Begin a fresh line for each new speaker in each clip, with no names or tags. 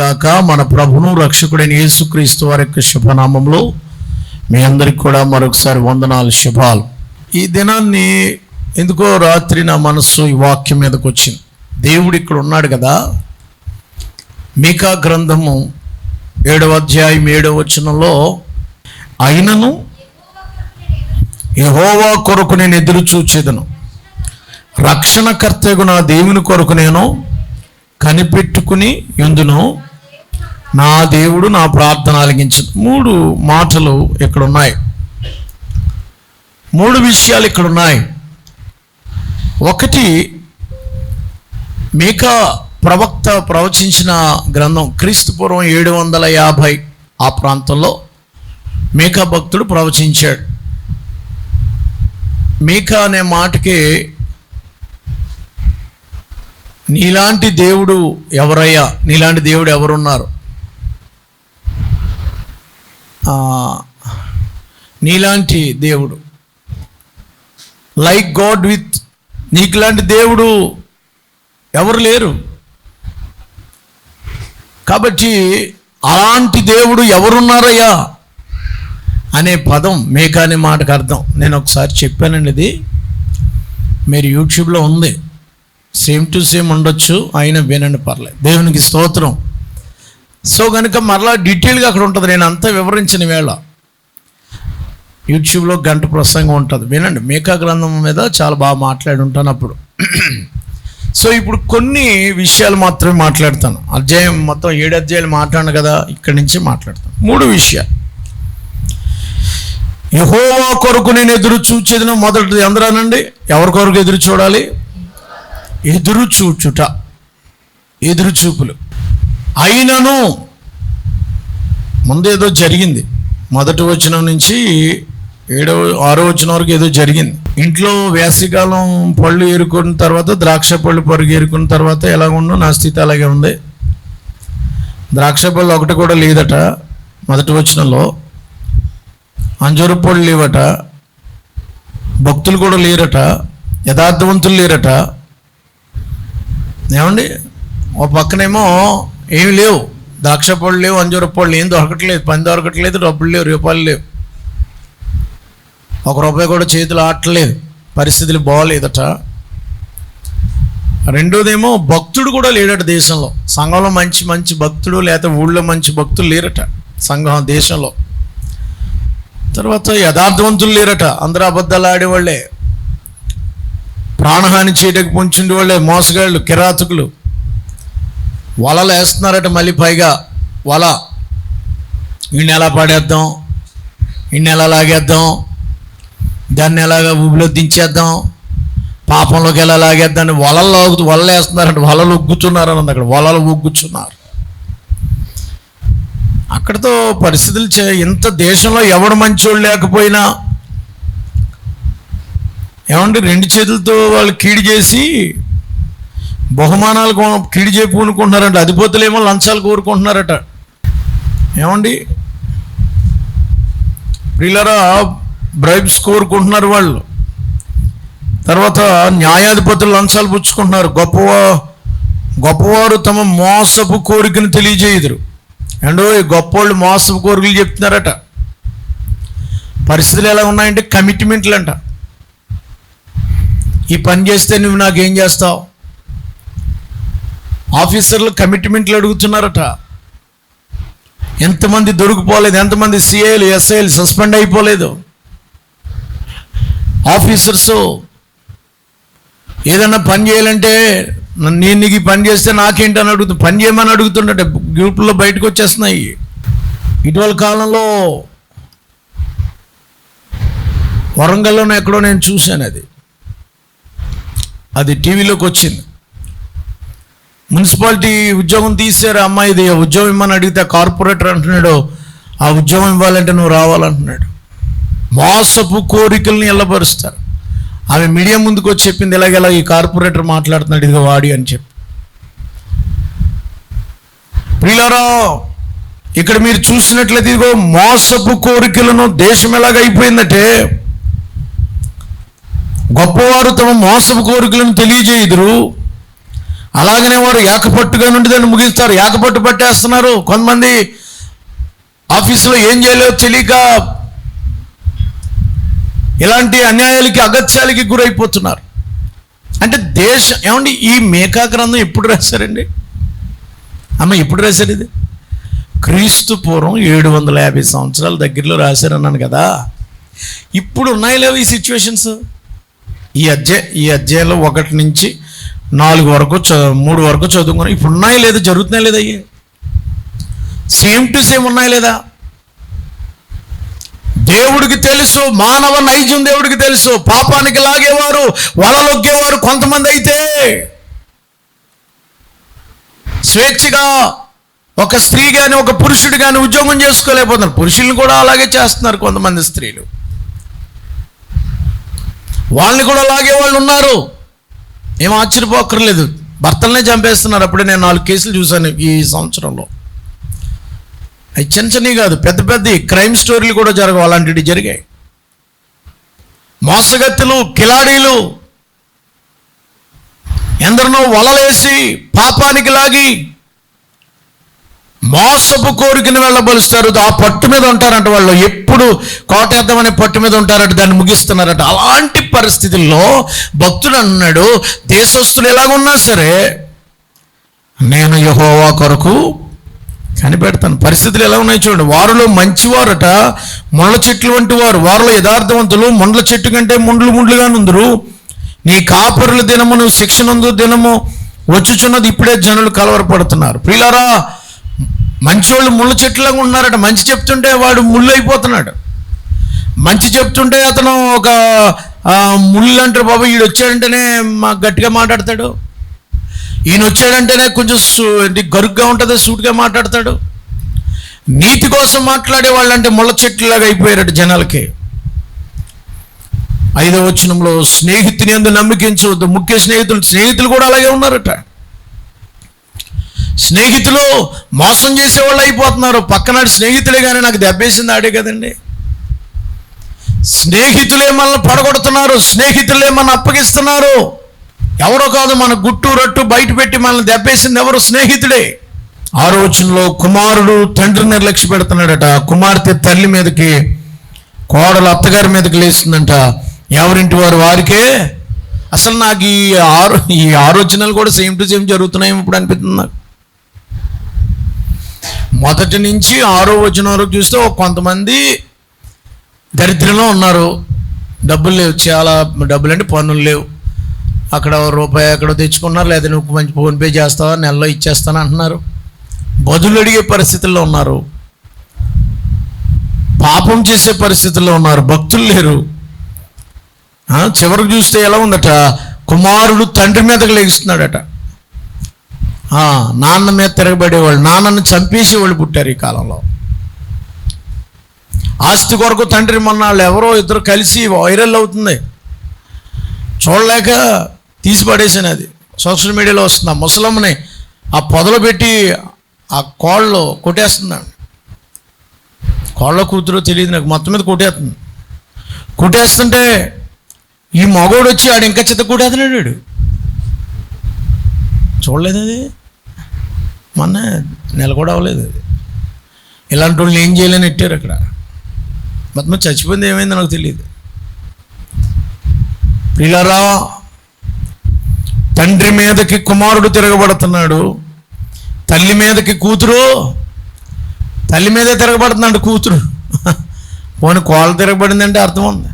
గాక. మన ప్రభును రక్షకుడైన యేసుక్రీస్తు వారి యొక్క శుభనామంలో మీ అందరికి కూడా మరొకసారి వందనాలు, శుభాలు. ఈ దినాన్ని ఎందుకో రాత్రి నా మనస్సు ఈ వాక్యం మీదకి వచ్చింది. దేవుడు ఇక్కడ ఉన్నాడు కదా. మీకా గ్రంథము 7వ అధ్యాయం 7వ వచనంలో, అయినను యెహోవా కొరకు నేను ఎదురు చూచెదను, రక్షణకర్తగు నా దేవుని కొరకు నేను కనిపెట్టుకుని యుందును, నా దేవుడు నా ప్రార్థన ఆలకించు. 3 మాటలు ఇక్కడ ఉన్నాయి, 3 విషయాలు ఇక్కడ ఉన్నాయి. ఒకటి, మీకా ప్రవక్త ప్రవచించిన గ్రంథం క్రీస్తుపూర్వం 750 ఆ ప్రాంతంలో మీకా భక్తుడు ప్రవచించాడు. మీకా అనే మాటకి నీలాంటి దేవుడు ఎవరయ్యా, నీలాంటి దేవుడు ఎవరున్నారు, నీలాంటి దేవుడు, లైక్ గాడ్ విత్, నీకులాంటి దేవుడు ఎవరు లేరు. కాబట్టి అలాంటి దేవుడు ఎవరున్నారయ్యా అనే పదం మీకా అనే మాటకు అర్థం. నేను ఒకసారి చెప్పానండి, ఇది మీరు యూట్యూబ్లో ఉంది, సేమ్ టు సేమ్ ఉండొచ్చు, అయినా వినండి, పర్లేదు. దేవునికి స్తోత్రం. సో కనుక మరలా డీటెయిల్గా అక్కడ ఉంటుంది. నేను అంతా వివరించిన వేళ యూట్యూబ్లో గంట ప్రసంగం ఉంటుంది, వినండి. మీకా గ్రంథం మీద చాలా బాగా మాట్లాడి ఉంటాను అప్పుడు. సో ఇప్పుడు కొన్ని విషయాలు మాత్రమే మాట్లాడతాను. అధ్యాయం మొత్తం 7 అధ్యాయాలు మాట్లాడను కదా, ఇక్కడి నుంచి మాట్లాడతాను. 3 విషయాలు. యెహోవా కొరకు నేను ఎదురు చూచేదిన, మొదటిది అందరానండి, ఎవరి కొరకు ఎదురు చూడాలి? ఎదురు చూచుట, ఎదురు చూపులు. అయినను ముందేదో జరిగింది. 1వ వచనం నుంచి 6వ వచనం వరకు ఏదో జరిగింది. ఇంట్లో వేసవికాలం పళ్ళు ఏరుకున్న తర్వాత, ద్రాక్ష పళ్ళు పరుగు ఏరుకున్న తర్వాత ఎలా ఉండో నా స్థితి అలాగే ఉంది. ద్రాక్ష పళ్ళు ఒకటి కూడా లేదట 1వ వచనంలో, అంజూరు పళ్ళు లేవట, భక్తులు కూడా లేరట, యథార్థవంతులు లేరట. ఏమండి, ఓ పక్కనేమో ఏమి లేవు, ద్రాక్ష పళ్ళు లేవు, అంజూర పళ్ళు ఏం దొరకట్లేదు, పని దొరకట్లేదు, డబ్బులు లేవు, రూపాయలు లేవు, ₹1 కూడా చేతులు ఆటలేదు, పరిస్థితులు బాగోలేదట. రెండోదేమో భక్తుడు కూడా లేడట దేశంలో. సంఘంలో మంచి మంచి భక్తుడు, లేకపోతే ఊళ్ళో మంచి భక్తులు లేరట సంఘం దేశంలో. తర్వాత యథార్థవంతులు లేరట, అందరూ అబద్ధాలు ఆడేవాళ్ళే, ప్రాణహాని చేయడానికి పొంచుండే వాళ్ళే, మోసగాళ్ళు, కిరాతకులు. వలలు వేస్తున్నారట, మళ్ళీ పైగా వల, వీడిని ఎలా పాడేద్దాం, వీడిని ఎలా లాగేద్దాం, దాన్ని ఎలాగ ఊబిలో దించేద్దాం, పాపంలోకి ఎలా లాగేద్దాం, వలలు వేస్తున్నారంట. వలలు ఒగ్గుతున్నారు అన్నది, అక్కడ వలలు ఒగ్గుతున్నారు. అక్కడితో పరిస్థితులు ఇంత దేశంలో ఎవడు మంచోళ్ళు లేకపోయినా, ఏమంటే 2 చేతులతో వాళ్ళు కీడు చేసి బహుమానాలు కీడు చేపుకుంటున్నారంట. అధిపతులేమో లంచాలు కోరుకుంటున్నారట. ఏమండి ప్రియులారా, బ్రైబ్స్ కోరుకుంటున్నారు వాళ్ళు. తర్వాత న్యాయాధిపతులు లంచాలు పుచ్చుకుంటున్నారు. గొప్పవారు తమ మోసపు కోరికను తెలియజేయుదురు. అండ్ గొప్పవాళ్ళు మోసపు కోరికలు చెప్తున్నారట. పరిస్థితులు ఎలా ఉన్నాయంటే కమిట్మెంట్లు అంట. ఈ పని చేస్తే నువ్వు నాకేం చేస్తావు? ఆఫీసర్లు కమిట్మెంట్లు అడుగుతున్నారట. ఎంతమంది దొరికిపోలేదు, ఎంతమంది సిఐలు ఎస్ఐలు సస్పెండ్ అయిపోలేదు. ఆఫీసర్స్ ఏదన్నా పని చేయాలంటే, నేను నీకు ఈ పని చేస్తే నాకేంటని అడుగుతు, పని చేయమని అడుగుతుంటే గ్రూపుల్లో బయటకు వచ్చేస్తున్నాయి. ఇటీవల కాలంలో వరంగల్లోనే ఎక్కడో నేను చూశాను, అది టీవీలోకి వచ్చింది. మున్సిపాలిటీ ఉద్యోగం తీసారు, అమ్మాయిది ఉద్యోగం ఇమ్మని అడిగితే కార్పొరేటర్ అంటున్నాడు, ఆ ఉద్యోగం ఇవ్వాలంటే నువ్వు రావాలంటున్నాడు. మోసపు కోరికల్ని ఎల్లబరుస్తారు. ఆమె మీడియా ముందుకు వచ్చి చెప్పింది, ఎలాగెలా ఈ కార్పొరేటర్ మాట్లాడుతున్నాడు, ఇదిగో వాడి అని చెప్పి. ప్రియులారా, ఇక్కడ మీరు చూసినట్లయితే ఇదిగో మోసపు కోరికలను దేశం ఎలాగైపోయిందంటే, గొప్పవారు తమ మోసపు కోరికలను తెలియజేయుదురు, అలాగనే వారు ఏకపట్టుగా నుండి దాన్ని ముగిస్తారు. ఏకపట్టు పట్టేస్తున్నారు. కొంతమంది ఆఫీసులో ఏం చేయలేదో తెలియక ఇలాంటి అన్యాయాలకి, అగత్యాలకి గురైపోతున్నారు. అంటే ఏమండి, ఈ మేకా గ్రంథం ఎప్పుడు రాశారండి? అమ్మ ఎప్పుడు రాశారు ఇది? క్రీస్తు పూర్వం 750 సంవత్సరాల దగ్గరలో రాశారన్నాను కదా. ఇప్పుడు ఉన్నాయి లేవు ఈ సిచ్యువేషన్స్? ఈ అధ్యాయంలో 1 నుంచి 4 వరకు 3 వరకు చదువుకున్నాం. ఇప్పుడు ఉన్నాయి లేదా? జరుగుతున్నాయి లేదా? అయ్యే సేమ్ టు సేమ్ ఉన్నాయి లేదా? దేవుడికి తెలుసు, మానవ నైజం దేవుడికి తెలుసు. పాపానికి లాగేవారు, వలలొగ్గేవారు కొంతమంది అయితే స్వేచ్ఛగా ఒక స్త్రీ కానీ ఒక పురుషుడు కానీ ఉద్యోగం చేసుకోలేకపోతున్నారు. పురుషుల్ని కూడా అలాగే చేస్తున్నారు కొంతమంది స్త్రీలు. వాళ్ళని కూడా లాగే వాళ్ళు ఉన్నారు. ఏం ఆశ్చర్యపోక్కర్లేదు. భర్తలనే చంపేస్తున్నారు. అప్పుడే నేను 4 కేసులు చూశాను ఈ సంవత్సరంలో. అవి చిన్నవి కాదు, పెద్ద పెద్ద క్రైమ్ స్టోరీలు కూడా జరగవు, అలాంటివి జరిగాయి. మోసగత్తులు, కిలాడీలు ఎందరినో వలలేసి పాపానికి లాగి మోసపు కోరికను వెళ్ళబలుస్తారు. ఆ పట్టు మీద ఉంటారంట వాళ్ళు. ఎప్పుడు కోటేద్దామనే పట్టు మీద ఉంటారట, దాన్ని ముగిస్తున్నారట. అలాంటి పరిస్థితుల్లో భక్తుడు అన్నాడు, దేశస్తులు ఎలాగున్నా సరే నేను యెహోవా కొరకు కనిపెడతాను. పరిస్థితులు ఎలా ఉన్నాయి చూడండి. వారిలో మంచివారట ముళ్ళ చెట్లు వంటి వారు, వారిలో యథార్థవంతులు ముండ్ల చెట్టు కంటే ముండ్లుగా నుందురు. నీ కాపరుల దినము, నువ్వు శిక్షనందు దినము వచ్చుచున్నది, ఇప్పుడే జనులు కలవరపడుతున్నారు. ప్రియులారా, మంచోళ్ళు ముళ్ళ చెట్లుగా ఉన్నారట. మంచి చెప్తుంటే వాడు ముళ్ళు అయిపోతున్నాడు. మంచి చెప్తుంటే అతను ఒక ముళ్ళు అంటారు. బాబు ఈడు వచ్చాడంటేనే గట్టిగా మాట్లాడతాడు, ఈయన వచ్చాడంటేనే కొంచెం గరుగ్గా ఉంటుంది, సూటుగా మాట్లాడతాడు. నీతి కోసం మాట్లాడే వాళ్ళు అంటే ముళ్ళ చెట్లులాగా అయిపోయారట జనాలకి. 5వ వచనంలో స్నేహితుని యందు నమ్మకించవద్దు. ముఖ్య స్నేహితులు కూడా అలాగే ఉన్నారట. స్నేహితులు మోసం చేసేవాళ్ళు అయిపోతున్నారు. పక్కనాడు స్నేహితులే కానీ నాకు దెబ్బేసింది ఆడే కదండి. స్నేహితులే మనల్ని పడగొడుతున్నారు, స్నేహితులే మనల్ని అప్పగిస్తున్నారు. ఎవరో కాదు, మన గుట్టు రట్టు బయట పెట్టి మనల్ని దెబ్బేసింది ఎవరు? స్నేహితుడే. 6వ వచనంలో కుమారుడు తండ్రి నిర్లక్ష్య పెడుతున్నాడట. కుమార్తె తల్లి మీదకి, కోడలు అత్తగారి మీదకి లేస్తుందంట. ఎవరింటి వారు వారికే. అసలు నాకు ఈ 6 వచనాలు కూడా సేమ్ టు సేమ్ జరుగుతున్నాయి ఇప్పుడు అనిపిస్తుంది నాకు. మొదటి నుంచి 6వ వచనం వరకు చూస్తే కొంతమంది దరిద్రంలో ఉన్నారు. డబ్బులు లేవు, చాలా డబ్బులు అంటే పన్నులు లేవు. అక్కడ రూపాయి ఎక్కడో తెచ్చుకున్నారు, లేదా నువ్వు మంచి ఫోన్పే చేస్తావా, నెలలో ఇచ్చేస్తాను అంటున్నారు. బదులు అడిగే పరిస్థితుల్లో ఉన్నారు. పాపం చేసే పరిస్థితుల్లో ఉన్నారు. భక్తులు లేరు. చివరికి చూస్తే ఎలా ఉందట, కుమారుడు తండ్రి మీదకి లెగిస్తున్నాడట. నాన్న మీద తిరగబడేవాళ్ళు, నాన్నను చంపేసేవాళ్ళు పుట్టారు ఈ కాలంలో. ఆస్తి కొరకు తండ్రి మొన్నాళ్ళు ఎవరో ఇద్దరు కలిసి వైరల్ అవుతుంది, చూడలేక తీసి పడేసాను. అది సోషల్ మీడియాలో వస్తుంది. ఆ ముసలమ్మని ఆ పొదలు పెట్టి ఆ కోళ్ళు కొట్టేస్తున్నాడు. కోళ్ళ కూతురు తెలియదు నాకు, మొత్తం మీద కొట్టేస్తుంది. కొట్టేస్తుంటే ఈ మగోడు వచ్చి ఆడు ఇంకా చెత్త కొట్టేస్తున్నాడు. చూడలేదు అది, మొన్న నెల కూడా అవ్వలేదు అది. ఇలాంటి వాళ్ళని ఏం చేయలేని ఎట్టారు అక్కడ. మొత్తం చచ్చిపోయింది, ఏమైందో నాకు తెలియదు. ప్రియులారా, తండ్రి మీదకి కుమారుడు తిరగబడుతున్నాడు, తల్లి మీదకి కూతురు, తల్లి మీదే తిరగబడుతున్నాడు కూతురు. పోనీ కోళ్ళు తిరగబడిందంటే అర్థం ఉంది,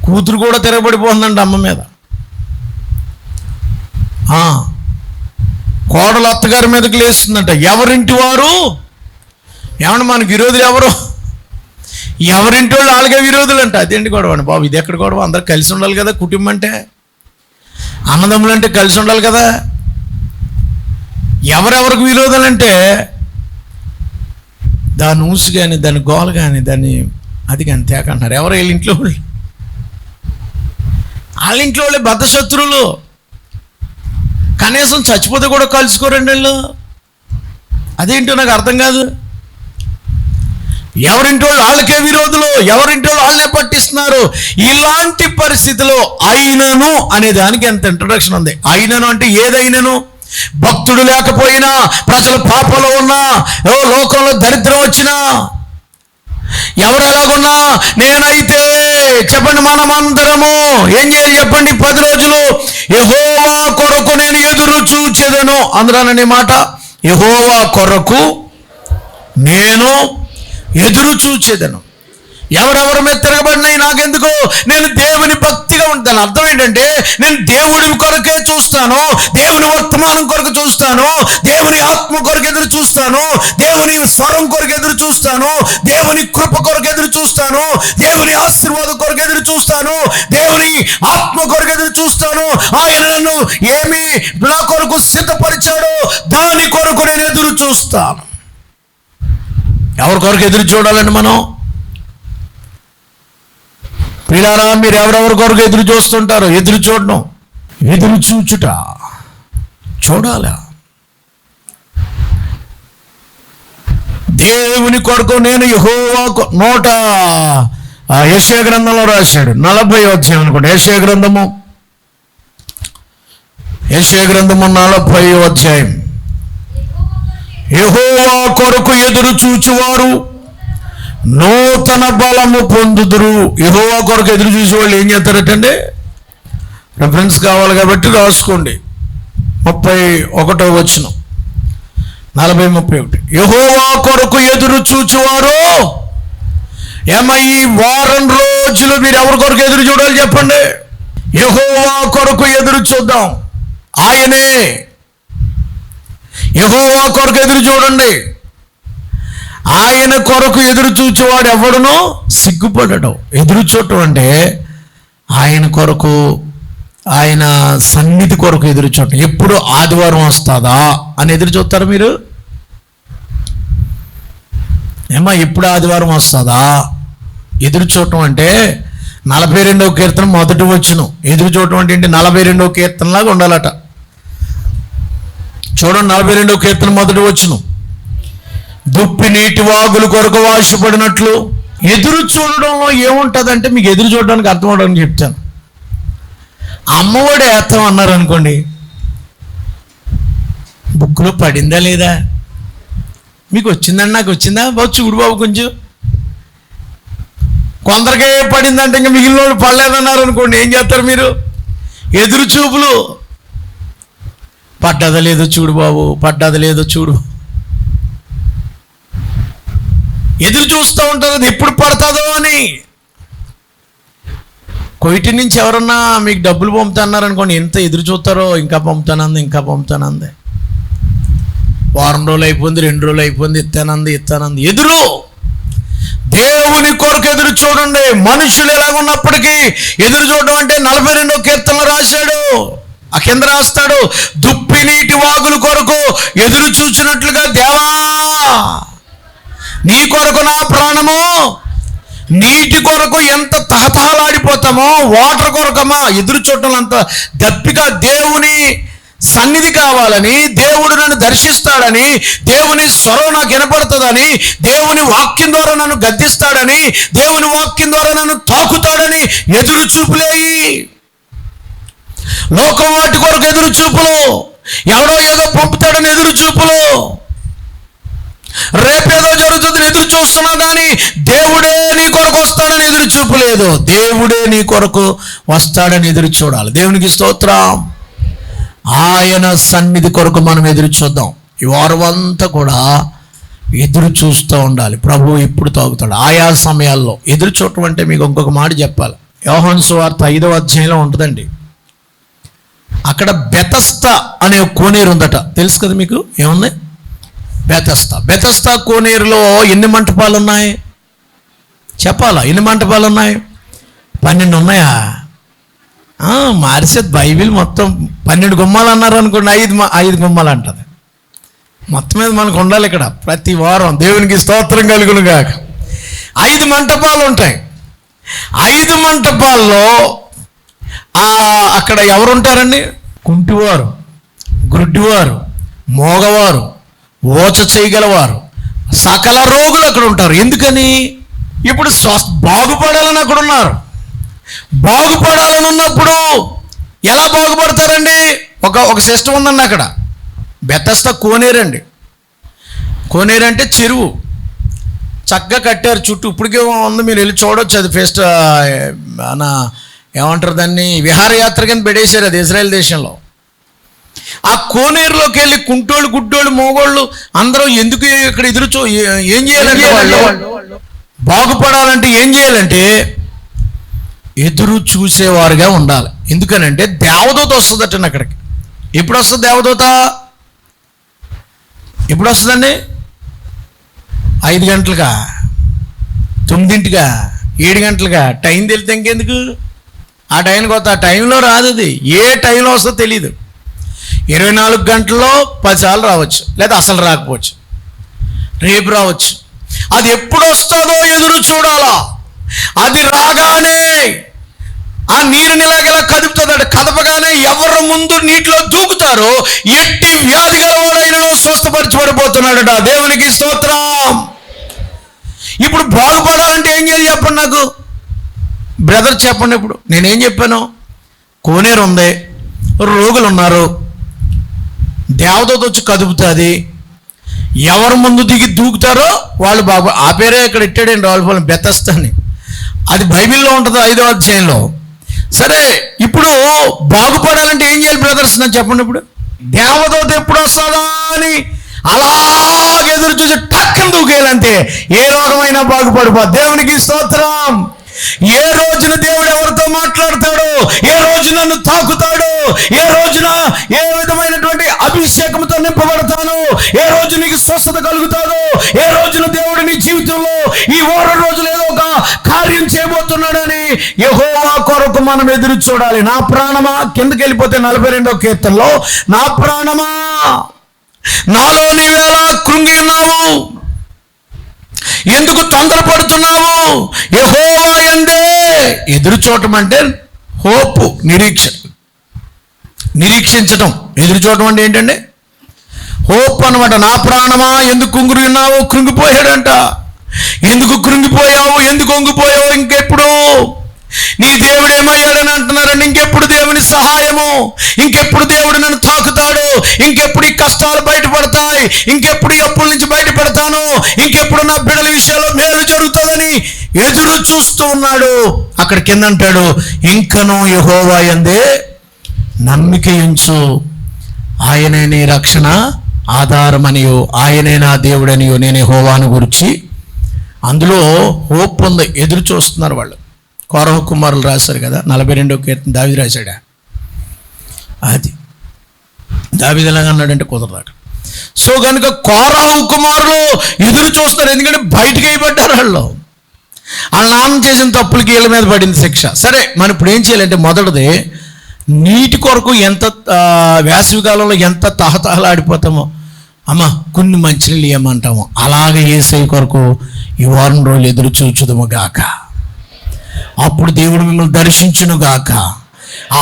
కూతురు కూడా తిరగబడిపోతుందంట అమ్మ మీద. కోడలు అత్తగారి మీదకి లేస్తుందంట. ఎవరింటి వారు ఏమన్నా మనకు విరోధులు ఎవరు? ఎవరింటి వాళ్ళు వాళ్ళకే విరోధులు అంట. అదేంటి గొడవ అండి బాబు, ఇది ఎక్కడ గొడవ? అందరు కలిసి ఉండాలి కదా. కుటుంబం అంటే అన్నదమ్ములు అంటే కలిసి ఉండాలి కదా. ఎవరెవరికి విరోధులు అంటే దాని ఊసు కానీ, దాని గోల కానీ, దాన్ని అది కానీ తేకంటున్నారు. ఎవరు? వీళ్ళ ఇంట్లో వాళ్ళు, వాళ్ళ ఇంట్లో వాళ్ళే బద్ధ శత్రువులు. కనీసం చచ్చిపోతే కూడా కలుసుకోరండి వీళ్ళు. అదేంటో నాకు అర్థం కాదు. ఎవరింటి వాళ్ళు వాళ్ళకే విరోధులు, ఎవరింటి వాళ్ళు వాళ్ళే పట్టిస్తున్నారు. ఇలాంటి పరిస్థితిలో అయినను అనే దానికి ఎంత ఇంట్రడక్షన్ ఉంది. అయినను అంటే ఏదైనను, భక్తుడు లేకపోయినా, ప్రజలు పాపంలో ఉన్నా, లోకంలో దరిద్రం వచ్చినా, ఎవరు ఎలాగున్నా, నేనైతే చెప్పండి, మనమందరము ఏం చేయాలి చెప్పండి? 10 రోజులు యెహోవా కొరకు నేను ఎదురు చూచెదను. అందులోనే మాట, యెహోవా కొరకు నేను ఎదురు చూచెదను. ఎవరెవరు మీద తిరగబడినాయి నాకెందుకు? నేను దేవుని భక్తిగా ఉంటాను. అర్థం ఏంటంటే, నేను దేవుడి కొరకే చూస్తాను, దేవుని వర్తమానం కొరకు చూస్తాను, దేవుని ఆత్మ కొరకు ఎదురు చూస్తాను, దేవుని స్వరం కొరకు ఎదురు చూస్తాను, దేవుని కృప కొరకు ఎదురు చూస్తాను, దేవుని ఆశీర్వాదం కొరకు ఎదురు చూస్తాను, దేవుని ఆత్మ కొరకు ఎదురు చూస్తాను. ఆయన నన్ను ఏమి నా కొరకు సిద్ధపరిచాడో దాని కొరకు నేను ఎదురు చూస్తాను. ఎవరి కొరకు ఎదురు చూడాలండి మనం? ప్రియులారా, మీరు ఎవరెవరి కొరకు ఎదురు చూస్తుంటారో? ఎదురు చూడడం, ఎదురు చూచుట, చూడాలా. దేవుని కొరకు నేను యెహోవా నోట యెషయా గ్రంథంలో రాశాడు, 40వ అధ్యాయం అనుకోండి. యెషయా గ్రంథము 40వ అధ్యాయం. యెహోవా కొరకు ఎదురు చూచువారు నూతన బలము పొందుదురు. యెహోవా కొరకు ఎదురు చూసే వాళ్ళు ఏం చేస్తారటండి? రెఫరెన్స్ కావాలి కాబట్టి రాసుకోండి. 31వ వచనం, 40-31. యెహోవా కొరకు ఎదురు చూచువారు. ఈ వారం రోజులు మీరు ఎవరి కొరకు ఎదురు చూడాలి చెప్పండి? యెహోవా కొరకు ఎదురు చూద్దాం. ఆయనే యెహోవా కొరకు ఎదురు చూడండి. ఆయన కొరకు ఎదురు చూచేవాడు ఎవడునో సిగ్గుపడడం. ఎదురు చూడటం అంటే ఆయన కొరకు, ఆయన సన్నిధి కొరకు ఎదురు చూడటం. ఎప్పుడు ఆదివారం వస్తుందా అని ఎదురు చూస్తారు మీరు? ఎప్పుడు ఆదివారం వస్తుందా ఎదురు చూడటం అంటే 42వ కీర్తన మొదటి వచనం. ఎదురు చూడటం అంటే ఏంటి? 42వ కీర్తనలాగా ఉండాలట. చూడండి, 42వ కీర్తన మొదటి వచనం. దుప్పి నీటి వాగులు కొరకు వాసిపడినట్లు. ఎదురు చూడడంలో ఏముంటుందంటే, మీకు ఎదురు చూడడానికి అర్థం అవడానికి చెప్తాను. అమ్మఒడి వేస్తాం అన్నారు అనుకోండి, బుక్లో పడిందా లేదా? మీకు వచ్చిందండి, నాకు వచ్చిందా? బాబు చూడు బాబు కొంచెం. కొందరికే పడిందంటే ఇంకా మిగిలిన వాళ్ళు పడలేదన్నారు అనుకోండి, ఏం చేస్తారు మీరు? ఎదురు చూపులు. పడ్డదా లేదో చూడు బాబు, పడ్డదా లేదో చూడు. ఎదురు చూస్తూ ఉంటారు అది ఎప్పుడు పడుతుందో అని. కొయిటి నుంచి ఎవరన్నా మీకు డబ్బులు పంపుతున్నారు అనుకోండి, ఎంత ఎదురు చూస్తారో. ఇంకా పంపుతానంది. వారం రోజులు అయిపోయింది, 2 రోజులు అయిపోయింది, ఇస్తానంది. ఎదురు. దేవుని కొరకు ఎదురు చూడండి. మనుషులు ఎలాగున్నప్పటికీ ఎదురు చూడడం అంటే 42వ కీర్తనలో రాశాడు. ఆ కింద రాస్తాడు, దుప్పి నీటి వాగుల కొరకు ఎదురు చూచినట్లుగా దేవా నీ కొరకు నా ప్రాణము. నీటి కొరకు ఎంత తహతహలాడిపోతామో, వాటర్ కొరకమా ఎదురు చూడటం అంత దప్పిక. దేవుని సన్నిధి కావాలని, దేవుడు నన్ను దర్శిస్తాడని, దేవుని స్వరం నాకు వినపడుతుందని, దేవుని వాక్యం ద్వారా నన్ను గద్దిస్తాడని, దేవుని వాక్యం ద్వారా నన్ను తాకుతాడని ఎదురు చూపులేయి. లోకం వాటి కొరకు ఎదురు చూపులు, ఎవడో ఏదో పంపుతాడని ఎదురు చూపులు, రేపేదో జరుగుతుందని ఎదురు చూస్తున్నా కానీ దేవుడే నీ కొరకు వస్తాడని ఎదురు చూపు లేదు. దేవుడే నీ కొరకు వస్తాడని ఎదురు చూడాలి. దేవునికి స్తోత్రం. ఆయన సన్నిధి కొరకు మనం ఎదురు చూద్దాం. ఈ వారం అంతా కూడా ఎదురు చూస్తూ ఉండాలి. ప్రభు ఎప్పుడు తాగుతాడు? ఆయా సమయాల్లో ఎదురు చూడటం అంటే మీకు ఇంకొక మాట చెప్పాలి. యోహాను సువార్త 5వ అధ్యాయంలో ఉంటుందండి. అక్కడ బెతస్తా అనే కోనేరు ఉందట. తెలుసు కదా మీకు? ఏముంది? బెతస్తా కోనేరులో ఎన్ని మంటపాలు ఉన్నాయి చెప్పాలా? ఎన్ని మంటపాలు ఉన్నాయి? 12 ఉన్నాయా? మార్చేది బైబిల్ మొత్తం 12 గుమ్మాలు అన్నారు అనుకోండి, 5 గుమ్మాలు అంటది. మొత్తం మీద మనకు ఉండాలి ఇక్కడ ప్రతి వారం. దేవునికి స్తోత్రం కలుగును గాక. 5 మంటపాలు ఉంటాయి. 5 మంటపాల్లో అక్కడ ఎవరుంటారండి? కుంటివారు, గుడ్డివారు, మోగవారు, ఓచ చేయగలవారు, సకల రోగులు అక్కడ ఉంటారు. ఎందుకని? ఇప్పుడు బాగుపడాలని అక్కడ ఉన్నారు. బాగుపడాలని ఉన్నప్పుడు ఎలా బాగుపడతారండి? ఒక సిస్టమ్ ఉందండి అక్కడ. బెతస్దా కోనేరండి. కోనేరు అంటే చెరువు చక్కగా కట్టారు చుట్టూ. ఇప్పటికే ఉంది, మీరు వెళ్ళి చూడవచ్చు. అది ఫెస్ట్ ఏమంటారు దాన్ని, విహారయాత్ర కింద పెట్టేశారు అది ఇజ్రాయెల్ దేశంలో. ఆ కోనేరులోకి వెళ్ళి కుంటోళ్ళు గుడ్డోళ్ళు మోగోళ్ళు అందరూ ఎందుకు ఇక్కడ ఏం చేయాలంటే వాళ్ళు బాగుపడాలంటే ఏం చేయాలంటే ఎదురు చూసేవారుగా ఉండాలి. ఎందుకనంటే దేవదూత వస్తుందటండి అక్కడికి. ఎప్పుడు వస్తుంది దేవదూత? ఎప్పుడు వస్తుందండి? 5 గంటలుగా, 9ంటిగా, 7 గంటలుగా? టైం తెలితే ఇంకెందుకు? ఆ టైంకి వస్తా. ఆ టైంలో రాదు. అది ఏ టైంలో వస్తుందో తెలియదు. 24 గంటల్లో 10 సార్లు రావచ్చు, లేదా అసలు రాకపోవచ్చు, రేపు రావచ్చు. అది ఎప్పుడు వస్తుందో ఎదురు చూడాలా. అది రాగానే ఆ నీరుని ఇలాగెలా కదుపుతుందట. కదపగానే ఎవరు ముందు నీటిలో దూకుతారో ఎట్టి వ్యాధి గలవాడైన స్వస్థపరచబడిపోతున్నాడట. దేవునికి స్తోత్రం. ఇప్పుడు బాగుపడాలంటే ఏం చేయాలి చెప్పండి నాకు బ్రదర్, చెప్పండి. ఇప్పుడు నేనేం చెప్పాను? కోనేరు ఉంది, రోగులు ఉన్నారు, దేవదూత వచ్చి కదుపుతుంది. ఎవరు ముందు దిగి దూకుతారో వాళ్ళు బాబు. ఆ పేరే ఇక్కడ ఇట్టాడండి రావులపాలెం, బెతస్దా అని. అది బైబిల్లో ఉంటుంది 5వ అధ్యాయంలో. సరే, ఇప్పుడు బాగుపడాలంటే ఏం చేయాలి బ్రదర్స్ నాకు చెప్పండి. ఇప్పుడు దేవదూత ఎప్పుడు వస్తుందా అని అలాగే ఎదురు చూసి టక్కన దూకేయాలంటే ఏ రోగమైనా బాగుపడిపో. దేవునికి స్తోత్రం. ఏ రోజున దేవుడు ఎవరితో మాట్లాడతాడో, ఏ రోజు నన్ను తాకుతాడో, ఏ రోజున ఏ విధమైనటువంటి అభిషేకంతో నింపబడతాను, ఏ రోజు నీకు స్వస్థత కలుగుతాడో, ఏ రోజున దేవుడు నీ జీవితంలో ఈ 3 రోజులు ఏదో ఒక కార్యం చేయబోతున్నాడని యెహోవా కొరకు మనం ఎదురు చూడాలి. నా ప్రాణమా, కిందకి వెళ్ళిపోతే 42వ కీర్తనలో, నా ప్రాణమా నాలో నీవేలా కృంగి ఉన్నావు, ఎందుకు తొందరపడుతున్నావు? యెహోవా యందే ఎదురు చూడటం అంటే హోప్, నిరీక్షించటం. ఎదురు చూడటం అంటే ఏంటంటే హోప్ అనమాట. నా ప్రాణమా ఎందుకు కుంగురు ఉన్నావు? కృంగిపోయాడంట. ఎందుకు కృంగిపోయావు? ఎందుకు వంగిపోయావు? ఇంకెప్పుడు నీ దేవుడు ఏమయ్యాడని అంటున్నారండి. ఇంకెప్పుడు దేవుని సహాయము, ఇంకెప్పుడు దేవుడు నన్ను తాకుతాడు, ఇంకెప్పుడు ఈ కష్టాలు బయటపడతాయి, ఇంకెప్పుడు ఈ అప్పుల నుంచి బయటపడతాను, ఇంకెప్పుడు నా బిడ్డల విషయంలో మేలు జరుగుతుందని ఎదురు చూస్తూ ఉన్నాడు. అక్కడ కింద అంటాడు, ఇంకనూ యెహోవా యందే నమ్మిక ఉంచు, ఆయనే నీ రక్షణ ఆధారమనియో, ఆయనే నా దేవుడనియో నేను యెహోవాను గురించి. అందులో హోప్ ఉంది. ఎదురు చూస్తున్నారు వాళ్ళు. కోరహ కుమారులు రాశారు కదా, 42వ కీర్తన దావీదు రాశాడా? అది దావీదు ఎలాగ అన్నాడంటే కుదరదు. సో కనుక కోరహ కుమారులు ఎదురు చూస్తారు. ఎందుకంటే బయటికి అయిపడ్డారు వాళ్ళు. వాళ్ళ నాన్న చేసిన తప్పులకి వీళ్ళ మీద పడింది శిక్ష. సరే, మనం ఇప్పుడు ఏం చేయాలంటే మొదటిది నీటి కొరకు ఎంత వేసవికాలంలో ఎంత తహతహలాడిపోతామో, అమ్మ కొన్ని మంచినీళ్ళు ఇవ్వమంటాము, అలాగే యేసయ్య కొరకు ఈ 4 రోజులు ఎదురు చూచుదము గాక. అప్పుడు దేవుడు మిమ్మల్ని దర్శించును గాక.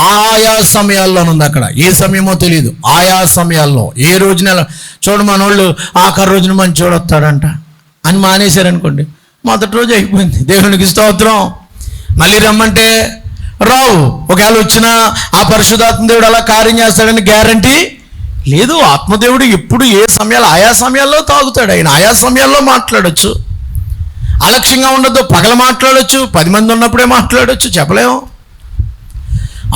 ఆయా సమయాల్లోనుంది అక్కడ. ఏ సమయమో తెలియదు. ఆయా సమయాల్లో ఏ రోజున చూడు, మన వాళ్ళు ఆఖరి రోజున మంచి చూడొస్తాడంట అని మానేశారనుకోండి, మొదటి రోజు అయిపోయింది. దేవునికి స్తోత్రం. మళ్ళీ రమ్మంటే రావు. ఒకవేళ వచ్చినా ఆ పరిశుద్ధాత్మ దేవుడు అలా కార్యం చేస్తాడని గ్యారంటీ లేదు. ఆత్మదేవుడు ఎప్పుడు ఏ సమయాలు ఆయా సమయాల్లో తాగుతాడు. ఆయన ఆయా సమయాల్లో మాట్లాడచ్చు. అలక్ష్యంగా ఉండొద్దు. పగల మాట్లాడచ్చు, 10 మంది ఉన్నప్పుడే మాట్లాడచ్చు, చెప్పలేము.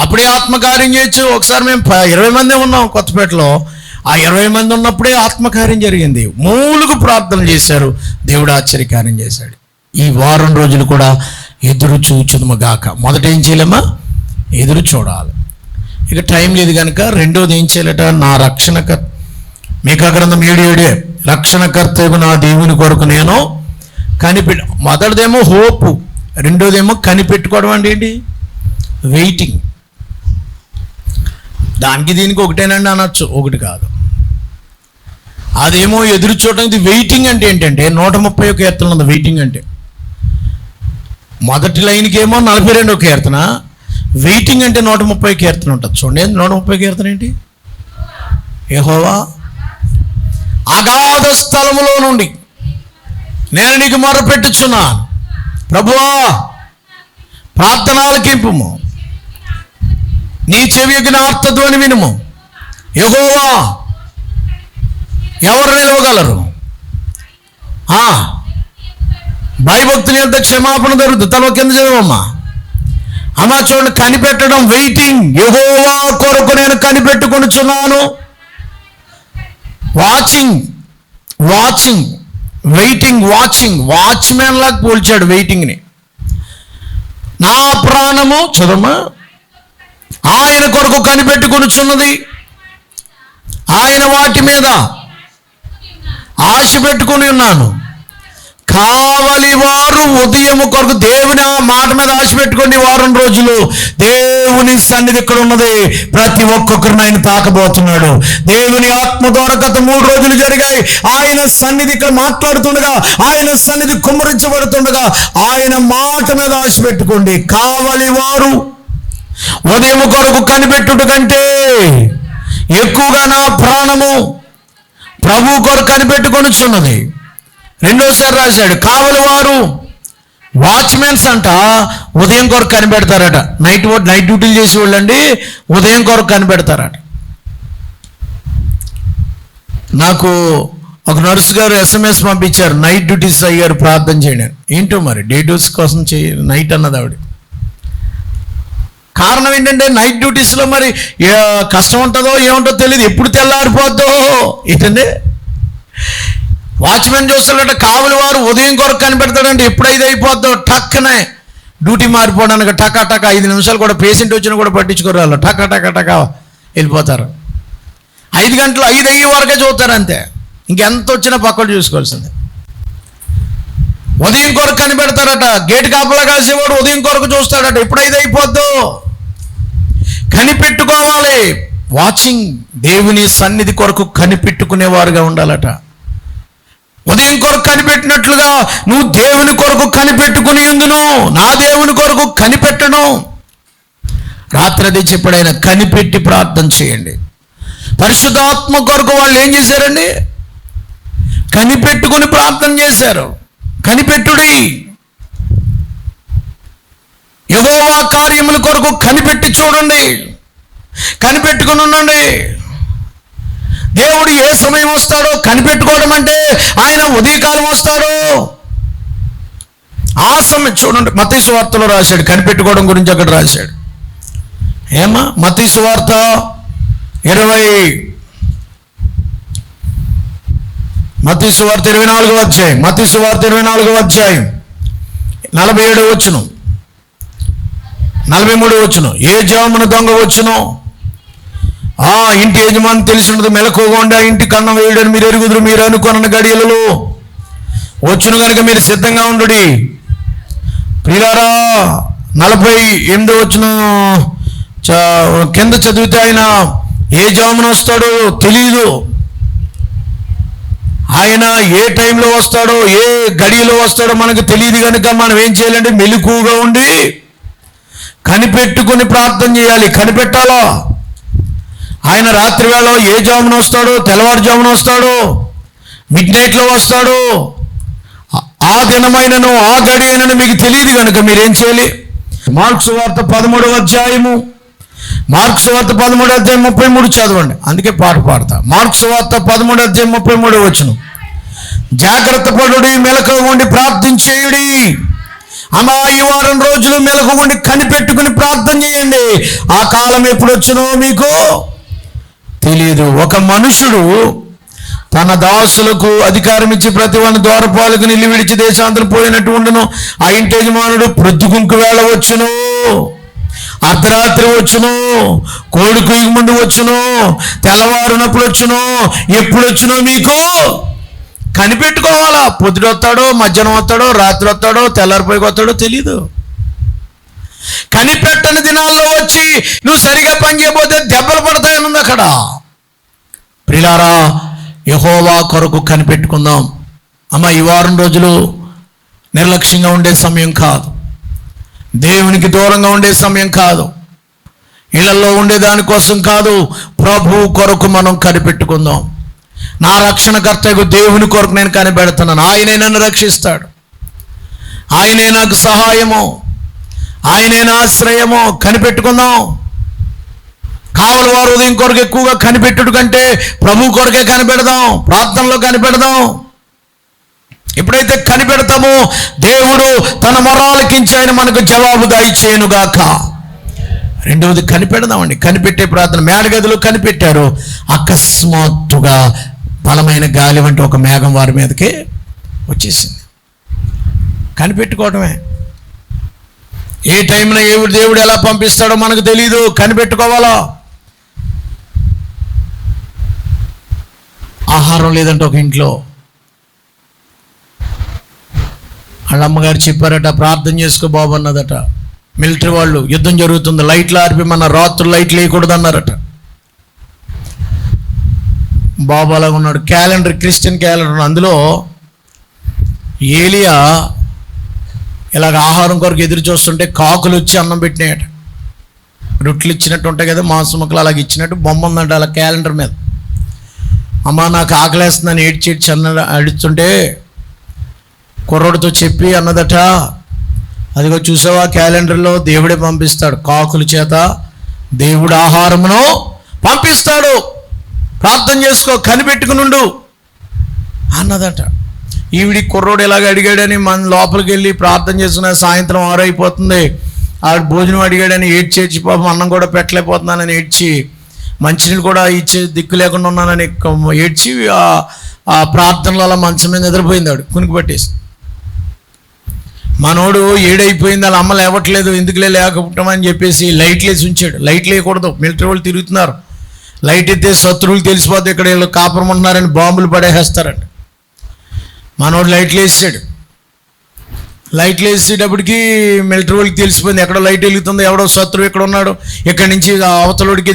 అప్పుడే ఆత్మకార్యం చేయొచ్చు. ఒకసారి మేము 20 మంది ఉన్నాం కొత్తపేటలో. ఆ 20 మంది ఉన్నప్పుడే ఆత్మకార్యం జరిగింది. మూలుగు ప్రార్థన చేశారు, దేవుడు ఆశ్చర్యకార్యం చేశాడు. ఈ 4 రోజులు కూడా ఎదురు చూచుదము గాక. మొదట ఏం చేయలేమా? ఎదురు చూడాలి. ఇక టైం లేదు కనుక రెండోది ఏం చేయాలట? నా రక్షణకర్త, మీకా గ్రంథం 7:7, రక్షణకర్తకు నా దేవుని కొరకు నేను మొదటిదేమో హోపు, రెండోదేమో కనిపెట్టుకోవడం అంటే ఏంటి? వెయిటింగ్. దానికి దీనికి ఒకటేనండి అనొచ్చు, ఒకటి కాదు. అదేమో ఎదురు చూడటం. ఇది వెయిటింగ్ అంటే ఏంటంటే 131 కీర్తన ఉంది వెయిటింగ్ అంటే. మొదటి లైన్కి ఏమో 42వ కీర్తన, వెయిటింగ్ అంటే 130 కీర్తన ఉంటుంది. చూడండి, 130 కీర్తన ఏంటి? యెహోవా అగాధ స్థలములో నుండి నేను నీకు మొరపెట్టుచున్నాను. ప్రభువా, ప్రార్థన ఆలకింపుము, నీ చెవియొగ్గిన ఆర్తధ్వని వినుము. యెహోవా, ఎవరు నిలవగలరు? భయభక్తుని ఎంత క్షమాపణ దొరుకుతుంది. తల కింద చదవమ్మా. అమ్మా చూడండి, కనిపెట్టడం, వెయిటింగ్. యెహోవా కొరకు నేను కనిపెట్టుకొనుచున్నాను. వాచింగ్, వెయిటింగ్, వాచ్మెన్ లాగా పోల్చాడు వెయిటింగ్ని. నా ప్రాణము, చదవమ్మా, ఆయన కొరకు కనిపెట్టుకొనుచున్నది, ఆయన వాటి మీద ఆశ పెట్టుకుని ఉన్నాను. కావలి వారు ఉదయము కొరకు, దేవుని ఆ మాట మీద ఆశ పెట్టుకుని వారం రోజులు దేవుని సన్నిధి ఇక్కడ ఉన్నది. ప్రతి ఒక్కొక్కరిని ఆయన తాకబోతున్నాడు. దేవుని ఆత్మ ద్వారా గత 3 రోజులు జరిగాయి. ఆయన సన్నిధి ఇక్కడ మాట్లాడుతుండగా, ఆయన సన్నిధి కుమ్మరించబడుతుండగా ఆయన మాట మీద ఆశ పెట్టుకోండి. కావలి వారు ఉదయం కొరకు కనిపెట్టుట కంటే ఎక్కువగా నా ప్రాణము ప్రభు కొరకు కనిపెట్టుకొనుచున్నది. రెండోసారి రాశాడు, కావలి వారు వాచ్మెన్స్ అంట ఉదయం కొరకు కనిపెడతారట. నైట్ డ్యూటీలు చేసే వాళ్ళండి ఉదయం కొరకు కనిపెడతారట. నాకు ఒక నర్సు గారు SMS పంపించారు, నైట్ డ్యూటీస్ అయ్యారు ప్రార్థన చేయండి. ఏంటో మరి డే డ్యూటీస్ కోసం నైట్ అన్నది ఆవిడ. కారణం ఏంటంటే నైట్ డ్యూటీస్లో మరి కష్టం ఉంటుందో ఏముంటో తెలియదు, ఎప్పుడు తెల్లారిపోద్దో. ఏంటండి వాచ్మెన్ చూస్తాడట, కావలి వారు ఉదయం కొరకు కనిపెడతాడంటే ఎప్పుడైతే అయిపోద్దో టక్కనే డ్యూటీ మారిపోవడానికి టకా 5 నిమిషాలు కూడా పేషెంట్ వచ్చినా కూడా పట్టించుకోరు. వాళ్ళు టకా వెళ్ళిపోతారు. 5 గంటలు 5 అయ్యే వరకే చూస్తారు అంతే. ఇంకెంత వచ్చినా పక్కన చూసుకోవాల్సిందే. ఉదయం కొరకు కనిపెడతారట. గేటు కాపలా కాసేవాడు ఉదయం కొరకు చూస్తాడట, ఎప్పుడైతే అయిపోద్దో. కనిపెట్టుకోవాలి. వాచింగ్, దేవుని సన్నిధి కొరకు కనిపెట్టుకునేవారుగా ఉండాలట. ఉదయం కొరకు కనిపెట్టినట్లుగా నువ్వు దేవుని కొరకు కనిపెట్టుకుని ఉందును. నా దేవుని కొరకు కనిపెట్టను. రాత్రి అదే చెప్పాడు, కనిపెట్టి ప్రార్థన చేయండి. పరిశుద్ధాత్మ కొరకు వాళ్ళు ఏం చేశారండి? కనిపెట్టుకుని ప్రార్థన చేశారు. కనిపెట్టుడి. యెహోవా కార్యముల కొరకు కనిపెట్టి చూడండి, కనిపెట్టుకుని ఉండండి. దేవుడు ఏ సమయం వస్తాడో కనిపెట్టుకోవడం అంటే ఆయన ఉదయకాలం వస్తాడు. ఆ సమయం చూడండి. మత్తయి సువార్తలో రాశాడు కనిపెట్టుకోవడం గురించి. అక్కడ రాశాడు మత్తయి సువార్త 24వ అధ్యాయం. మత్తయి సువార్త 24వ అధ్యాయం 47వ వచనం, 43వ వచనం. ఏ జామున దొంగ వచ్చునో ఇంటి యజమాని తెలిసినది మెలకువగా ఉండి ఆ ఇంటి కన్నం వేయడని మీరు ఎరుగుదురు. మీరు అనుకున్న గడియలలో వచ్చును కనుక మీరు సిద్ధంగా ఉండు. ప్రియులారా, 48వ వచనం కింద చదివితే ఆయన ఏ జామున వస్తాడో తెలియదు. ఆయన ఏ టైంలో వస్తాడో ఏ గడియలో వస్తాడో మనకు తెలియదు. కనుక మనం ఏం చేయాలంటే మెలకువగా ఉండి కనిపెట్టుకుని ప్రార్థన చేయాలి. కనిపెట్టాలా. ఆయన రాత్రి వేళ ఏ జామున వస్తాడో, తెల్లవారుజామున వస్తాడో, మిడ్నైట్లో వస్తాడో, ఆ దినమైనను ఆ గడి అయినను మీకు తెలియదు. కనుక మీరేం చేయాలి? మార్క్స్ వార్త 13వ అధ్యాయము, మార్క్స్ వార్త 13వ అధ్యాయం 33 చదవండి. అందుకే పాట పాడతా. మార్క్స్ వార్త 13వ అధ్యాయం 33వ వచనం. జాగ్రత్త పడుడి, మెలకువగా ఉండి ప్రార్థన చేయుడి. అమ్మా, ఈ వారం రోజులు మెలకువగా ఉండి కనిపెట్టుకుని ప్రార్థన చేయండి. ఆ కాలం ఎప్పుడు వచ్చినో మీకు తెలియదు. ఒక మనుషుడు తన దాసులకు అధికారం ఇచ్చి ప్రతి వాని ద్వారపాలకు నిల్లి విడిచి దేశాంతరం పోయినట్టు ఉండను. ఆ ఇంటి యజమానుడు ప్రొద్దుకుంకు వేళ వచ్చును, అర్ధరాత్రి వచ్చును, కోడి కుయ్యి ముందు వచ్చును, తెల్లవారునప్పుడు వచ్చును, ఎప్పుడు వచ్చునో మీకు కనిపెట్టుకోవాలా. పొద్దుడు వస్తాడో, మధ్యాహ్నం వస్తాడో, రాత్రి వస్తాడో, తెల్లారిపోయికి వస్తాడో తెలీదు. కనిపెట్టని దినాల్లో వచ్చి నువ్వు సరిగా పని చేయబోతే దెబ్బలు పడతాయనుంది అక్కడ. ప్రియులారా, యెహోవా కొరకు కనిపెట్టుకుందాం. అమ్మ, ఈ వారం రోజులు నిర్లక్ష్యంగా ఉండే సమయం కాదు, దేవునికి దూరంగా ఉండే సమయం కాదు, ఇళ్లలో ఉండే దానికోసం కాదు. ప్రభు కొరకు మనం కనిపెట్టుకుందాం. నా రక్షణకర్తకు దేవుని కొరకు నేను కనిపెడుతున్నాను. ఆయనే నన్ను రక్షిస్తాడు, ఆయనే నాకు సహాయము, ఆయనే నా ఆశ్రయము. కనిపెట్టుకుందాం. కావలి వారు ఉదయం కొరకు ఎక్కువగా కనిపెట్టుడు కంటే ప్రభు కొరకే కనిపెడదాం, ప్రార్థనలో కనిపెడదాం. ఎప్పుడైతే కనిపెడతామో దేవుడు తన మొరాలకించి ఆయన మనకు జవాబు దయచేయునుగాక. రెండవది కనిపెడదామండి. కనిపెట్టే ప్రార్థన. మేడగదిలో కనిపెట్టారు, అకస్మాత్తుగా బలమైన గాలి వంటి ఒక మేఘం వారి మీదకి వచ్చేసింది. కనిపెట్టుకోవడమే. ఏ టైంలో దేవుడు ఎలా పంపిస్తాడో మనకు తెలీదు, కనిపెట్టుకోవాలా. ఆహారం లేదంటే ఒక ఇంట్లో వాళ్ళ అమ్మగారు చెప్పారట, ప్రార్థన చేసుకో బాబు అన్నదట. మిలిటరీ వాళ్ళు, యుద్ధం జరుగుతుంది, లైట్లు ఆర్పిమన్న, రాత్రులు లైట్లు వేయకూడదు అన్నారట. బాబు అలాగ ఉన్నాడు. క్యాలెండర్, క్రిస్టియన్ క్యాలెండర్, అందులో ఏలియా ఇలాగ ఆహారం కొరకు ఎదురు చూస్తుంటే కాకులు వచ్చి అన్నం పెట్టినాయట. రొట్లు ఇచ్చినట్టు ఉంటాయి కదా, మాంసం ముక్కలు అలాగ ఇచ్చినట్టు బొమ్మ ఉందంట అలా క్యాలెండర్ మీద. అమ్మ నాకు ఆకలేస్తుందని ఏడ్చి అడుగుతుంటే కుర్రోడితో చెప్పి అన్నదట, అదిగో చూసావా క్యాలెండర్లో దేవుడే పంపిస్తాడు, కాకుల చేత దేవుడు ఆహారమును పంపిస్తాడు, ప్రార్థన చేసుకో, కనిపెట్టుకునుండు అన్నదట. ఈవిడి కుర్రోడు ఎలాగ అడిగాడని మన లోపలికి వెళ్ళి ప్రార్థన చేస్తున్నా, సాయంత్రం 6 అయిపోతుంది, ఆవిడ భోజనం అడిగాడని ఏడ్చేడ్చి పాపం అన్నం కూడా పెట్టలేకపోతున్నానని ఏడ్చి, మంచినీళ్ళు కూడా ఇచ్చే దిక్కు లేకుండా ఉన్నానని ఏడ్చి ఆ ప్రార్థనలో అలా మంచం మీద నిద్రపోయింది. ఆవిడ కునికి పట్టేసి. మనోడు 7 అయిపోయింది, వాళ్ళ అమ్మ లేవట్లేదు, ఎందుకులే లేకపోవటమని చెప్పేసి లైట్లు వేసి ఉంచాడు. లైట్లు వేయకూడదు, మిలిటరీ వాళ్ళు తిరుగుతున్నారు, లైట్ ఎత్తే శత్రువులు తెలిసిపోతే ఇక్కడ వీళ్ళు కాపురం ఉంటున్నారని బాంబులు పడేసేస్తారండి. మనోడు లైట్లు వేసాడు. లైట్లు వేసేటప్పటికి మిలిటరీ వాళ్ళకి తెలిసిపోయింది, ఎక్కడో లైట్ వెలుగుతుంది, ఎవడో శత్రువు ఇక్కడ ఉన్నాడు, ఇక్కడి నుంచి అవతలోడికి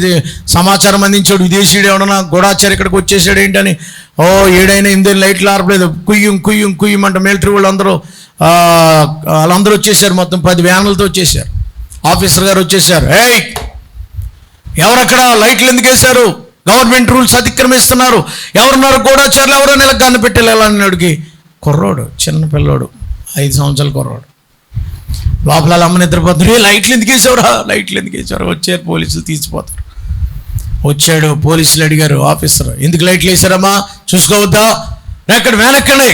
సమాచారం అందించాడు, విదేశీయుడు ఎవడన్నా గూఢాచారి ఇక్కడికి వచ్చేసాడు ఏంటని. 7 అయినా 8 లైట్లు ఆర్పలేదు, కుయ్యమంట మిలిటరీ వాళ్ళు అందరూ వాళ్ళందరూ వచ్చేసారు. మొత్తం 10 వ్యాన్లతో వచ్చేసారు. ఆఫీసర్ గారు వచ్చేసారు. ఏయ్ ఎవరక్కడ, లైట్లు ఎందుకు వేశారు, గవర్నమెంట్ రూల్స్ అతిక్రమిస్తున్నారు, ఎవరున్నారు గూఢాచారులు, ఎవరో నెలకు గన్ను పెట్టేయాలని అడిగి కుర్రోడు, చిన్న పిల్లోడు, 5 సంవత్సరాల కుర్రోడు లోపల అమ్మ నిద్రపోతున్నారు. లైట్లు ఎందుకు వేసావురా, లైట్లు ఎందుకు వేసారు. వచ్చారు పోలీసులు, తీసిపోతారు. వచ్చాడు, పోలీసులు అడిగారు ఆఫీసర్, ఎందుకు లైట్లు వేసారమ్మా, చూసుకోవద్దా, ఎక్కడ వెనక్కడే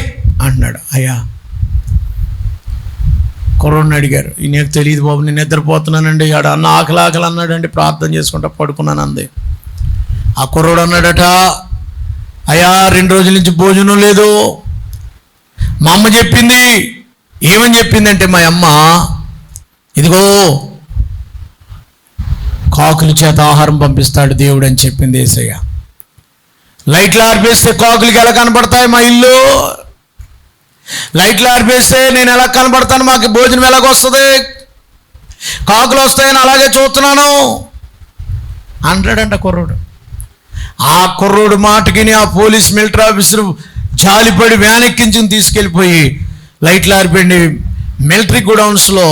అంటున్నాడు. అయ్యా కుర్రోడిని అడిగారు, నీకు తెలియదు బాబు, నేను నిద్రపోతున్నానండి, ఆడ అన్న ఆకలి అన్నాడండి, ప్రార్థన చేసుకుంటా పడుకున్నాను అంది. ఆ కుర్రోడు అన్నాడట, అయ్యా 2 రోజుల నుంచి భోజనం లేదు, మా అమ్మ చెప్పింది. ఏమని చెప్పిందంటే, మా అమ్మ ఇదిగో కాకుల చేత ఆహారం పంపిస్తాడు దేవుడు అని చెప్పింది యేసయ్య. లైట్లు ఆర్పేస్తే కాకులకి ఎలా కనపడతాయి మా ఇల్లు, లైట్లు ఆర్పేస్తే నేను ఎలా కనపడతాను, మాకు భోజనం ఎలాగొస్తుంది, కాకులు వస్తాయని అలాగే చూస్తున్నాను అంటాడంట కుర్రోడు. ఆ కుర్రోడు మాటకి ఆ పోలీస్ మిలిటరీ ఆఫీసర్ జాలిపడి వ్యాన్ ఎక్కించుని తీసుకెళ్ళిపోయి లైట్లు ఆరిపోయింది. మిలిటరీ గోడౌన్స్లో,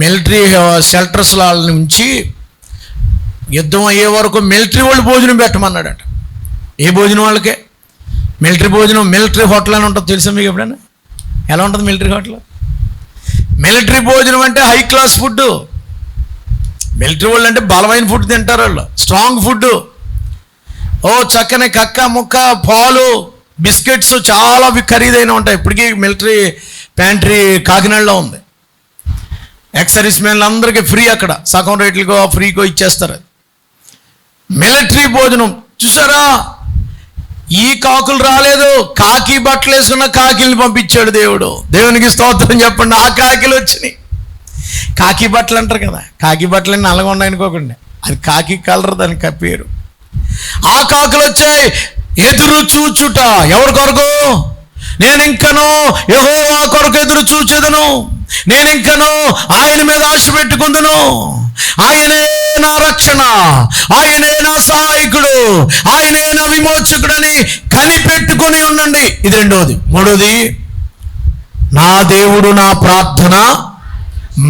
మిలిటరీ షెల్టర్స్లో నుంచి యుద్ధం అయ్యే వరకు మిలిటరీ వాళ్ళు భోజనం పెట్టమన్నాడట. ఏ భోజనం వాళ్ళకే, మిలిటరీ భోజనం. మిలిటరీ హోటల్ అని ఉంటుంది, తెలుసా మీకు ఎప్పుడైనా? ఎలా ఉంటుంది మిలిటరీ హోటల్? మిలిటరీ భోజనం అంటే హై క్లాస్ ఫుడ్. మిలిటరీ వాళ్ళు అంటే బలమైన ఫుడ్ తింటారు వాళ్ళు, స్ట్రాంగ్ ఫుడ్. చక్కని కక్క ముక్క, పాలు, బిస్కెట్స్ చాలా ఖరీదైన ఉంటాయి. ఇప్పటికీ మిలిటరీ ప్యాంట్రీ కాకినాడలో ఉంది. ఎక్స్ సర్వీస్ మెన్లు అందరికీ ఫ్రీ, అక్కడ సగం రేట్లకో ఫ్రీకో ఇచ్చేస్తారు. మిలిటరీ భోజనం చూసారా? ఈ కాకులు రాలేదు, కాకి బట్టలు వేసుకున్న కాకిల్ని పంపించాడు దేవుడు. దేవునికి స్తోత్రం చెప్పండి. ఆ కాకిలు వచ్చినాయి. కాకి బట్టలు అంటారు కదా, కాకి బట్టలు నల్లగా ఉన్నాయి అనుకోకండి, అది కాకి కలర్, దానికి పేరు. ఆ కాకులు వచ్చాయి. ఎదురు చూచుట ఎవరి కొరకు? నేను ఇంకను యెహోవా కొరకు ఎదురు చూచేదను, నేను ఇంకను ఆయన మీద ఆశ పెట్టుకుందును, ఆయనే నా రక్షణ, ఆయనే నా సహాయకుడు, ఆయనే నా విమోచకుడని కనిపెట్టుకొని ఉండండి. ఇది రెండోది. మూడోది, నా దేవుడు నా ప్రార్థన,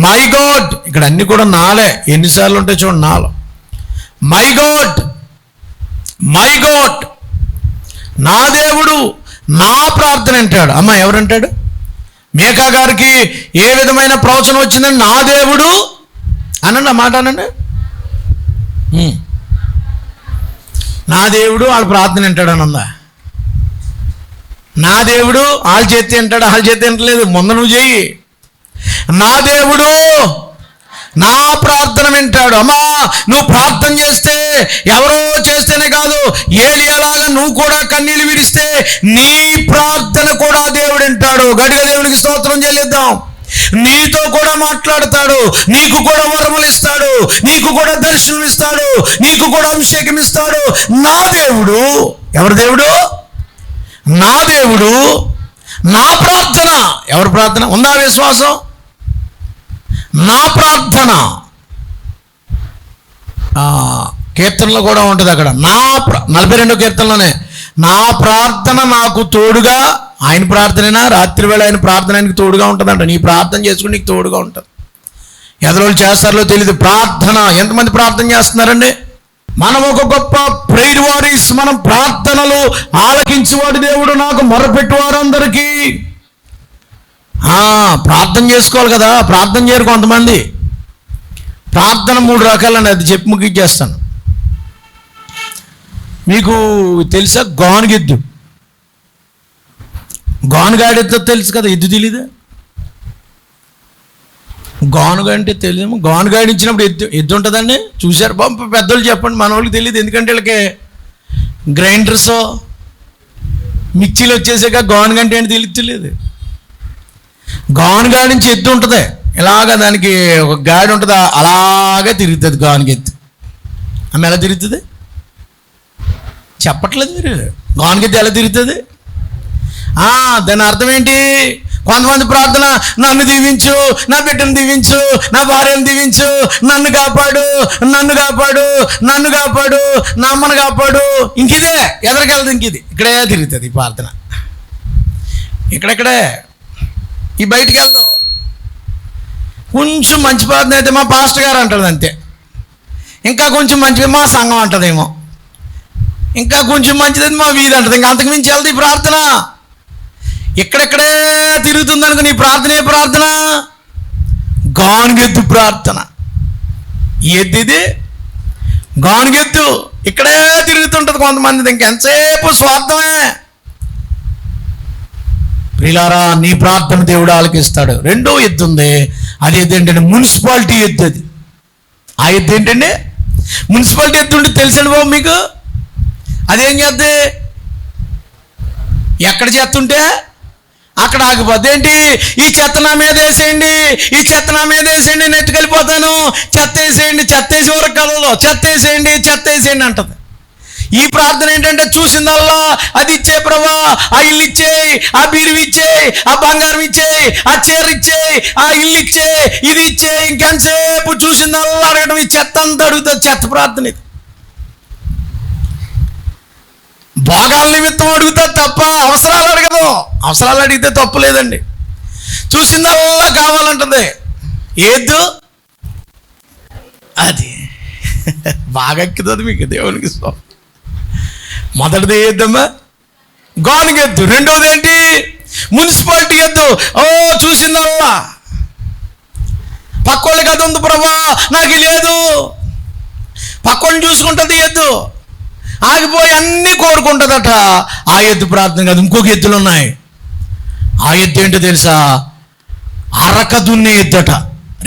మై గాడ్. ఇక్కడ అన్ని కూడా నాలే, ఎన్నిసార్లు ఉంటాయి చూడండి, నాలో. మై గాడ్, మై గాడ్, నా దేవుడు నా ప్రార్థన అంటాడు. అమ్మ ఎవరంటాడు? మేకా గారికి ఏ విధమైన ప్రవచనం వచ్చిందని నా దేవుడు అనండి, ఆ మాట అనండి. నా దేవుడు వాళ్ళ ప్రార్థన వింటాడు అని ఉందా? నా దేవుడు వాళ్ళ చేతి వింటాడు, వాళ్ళ చేతి వింటలేదు, ముందు నువ్వు చెయ్యి. నా దేవుడు నా ప్రార్థన వింటాడు. అమ్మా నువ్వు ప్రార్థన చేస్తే ఎవరో చేస్తేనే కాదు, ఏలియాలాగా నువ్వు కూడా కన్నీళ్ళు విడిస్తే నీ ప్రార్థన కూడా దేవుడు వింటాడు. గట్టిగా దేవునికి స్తోత్రం చెల్లిద్దాం. నీతో కూడా మాట్లాడతాడు, నీకు కూడా వరములు ఇస్తాడు, నీకు కూడా దర్శనం ఇస్తాడు, నీకు కూడా అభిషేకం ఇస్తాడు. నా దేవుడు, ఎవరి దేవుడు? నా దేవుడు నా ప్రార్థన. ఎవరి ప్రార్థన? ఉందా విశ్వాసం? నా ప్రార్థన కీర్తనలో కూడా ఉంటుంది. అక్కడ 42వ కీర్తనలోనే నా ప్రార్థన నాకు తోడుగా, ఆయన ప్రార్థనైనా రాత్రి వేళ ఆయన ప్రార్థన ఆయనకు తోడుగా ఉంటుందంట. నీ ప్రార్థన చేసుకుని నీకు తోడుగా ఉంటుంది. ఎదరోళ్ళు చేస్తారో తెలియదు. ప్రార్థన ఎంతమంది ప్రార్థన చేస్తున్నారండి? మనం ఒక గొప్ప ప్రేయర్ వారీస్. మనం ప్రార్థనలు ఆలకించేవాడు దేవుడు. నాకు మొరపెట్టువారందరికీ ప్రార్థన చేసుకోవాలి కదా. ప్రార్థన చేయరు కొంతమంది. ప్రార్థన 3 రకాలండి, అది చెప్పి ముగించేస్తాను. మీకు తెలుసా గానుగెద్దు? గానుగాడితో తెలుసు కదా, ఎద్దు తెలీదా? గానుగా అంటే తెలియదు. గానుగాడించినప్పుడు ఎద్దు ఉంటుందండి, చూశారు బాబు? పెద్దోళ్ళు చెప్పండి, మన వాళ్ళకి తెలియదు. ఎందుకంటే వీళ్ళకి గ్రైండర్స్ మిక్సీలు వచ్చేసాక గానుగ అంటే ఏంటి తెలియదు. గానుగా నుంచి ఎద్దు ఉంటుంది, ఇలాగ దానికి ఒక గాడి ఉంటుంది, అలాగే తిరుగుతుంది గానుగెద్దు. ఆమె ఎలా తిరుగుతుంది చెప్పట్లేదు మీరు? గానుగెద్దు ఎలా తిరుగుతుంది? దాని అర్థం ఏంటి? కొంతమంది ప్రార్థన, నన్ను దీవించు, నా బిడ్డను దీవించు, నా భార్యను దీవించు, నన్ను కాపాడు, నన్ను కాపాడు, నన్ను కాపాడు, నా అమ్మను కాపాడు. ఇంకిదే ఎదరికెళ్ళదు, ఇంకిది ఇక్కడే తిరుగుతుంది ఈ ప్రార్థన. ఇక్కడెక్కడే, ఈ బయటికి వెళ్దాం. కొంచెం మంచి ప్రార్థన అయితే మా పాస్టర్ గారు అంటాడు అంతే. ఇంకా కొంచెం మంచిది మా సంఘం అంటదేమో. ఇంకా కొంచెం మంచిది మా వీధి అంటది. ఇంకా అంతకు మించి వెళ్తుంది ఈ ప్రార్థన. ఇక్కడెక్కడే తిరుగుతుంది అనుకో నీ ప్రార్థన. ఏ ప్రార్థన? గానుగెద్దు ప్రార్థన. ఎద్దిది గానుగెద్దు, ఇక్కడే తిరుగుతుంటుంది కొంతమంది. ఇంకెంతసేపు స్వార్థమే. ప్రియులారా, నీ ప్రార్థన దేవుడు ఆలకిస్తాడు. రెండో ఎద్దు ఉంది, అది ఎద్దు ఏంటంటే మున్సిపాలిటీ ఎద్దు. అది ఆ ఎద్దు ఏంటండి? మున్సిపాలిటీ ఎద్దు ఉంటే తెలుసండి బాబు మీకు. అదేం చేద్ది? ఎక్కడ చేస్తుంటే అక్కడ ఆగిపోద్ది. ఏంటి? ఈ చెత్త నా మీద వేసేయండి, ఈ చెత్త నా మీద వేసేయండి, నెట్టుకెళ్ళిపోతాను, చెత్త వేసేయండి, చెత్త వేసే వరకు కలలో చెత్త వేసేయండి, చెత్త వేసేయండి అంటది. ఈ ప్రార్థన ఏంటంటే చూసిందల్లా అది ఇచ్చే ప్రభా, ఆ ఇల్లు ఇచ్చేయి, ఆ బీరువి ఇచ్చేయి, ఆ బంగారం ఇచ్చేయి, ఆ చీర ఇచ్చేయి, ఆ ఇల్లు ఇచ్చేయి, ఇది ఇచ్చేయి. ఇంకెంతసేపు చూసిందల్లా అడగడం. ఈ చెత్త అంతా అడుగుతుంది. చెత్త ప్రార్థన ఇది. భోగాల నిమిత్తం అడుగుతుంది తప్ప అవసరాలు అడగదు. అవసరాలు అడిగితే తప్పు లేదండి. చూసిందల్లా కావాలంటుంది. ఏద్దు అది బాగా ఎక్కుతుంది మీకు. దేవునికి మొదటిది ఏద్దమ్మా గానుగెద్దు. రెండోది ఏంటి? మున్సిపాలిటీ ఎద్దు. చూసిందల్లా పక్కోళ్ళకి అది ఉంది ప్రభా, నాకు లేదు. పక్కోళ్ళని చూసుకుంటుంది ఎద్దు. ఆగిపోయి అన్నీ కోరుకుంటుందట. ఆ ఎద్దు ప్రార్థన కాదు. ఇంకొక ఎద్దులు ఉన్నాయి. ఆ ఎద్దు ఏంటో తెలుసా? అరక దున్నే ఎద్దట.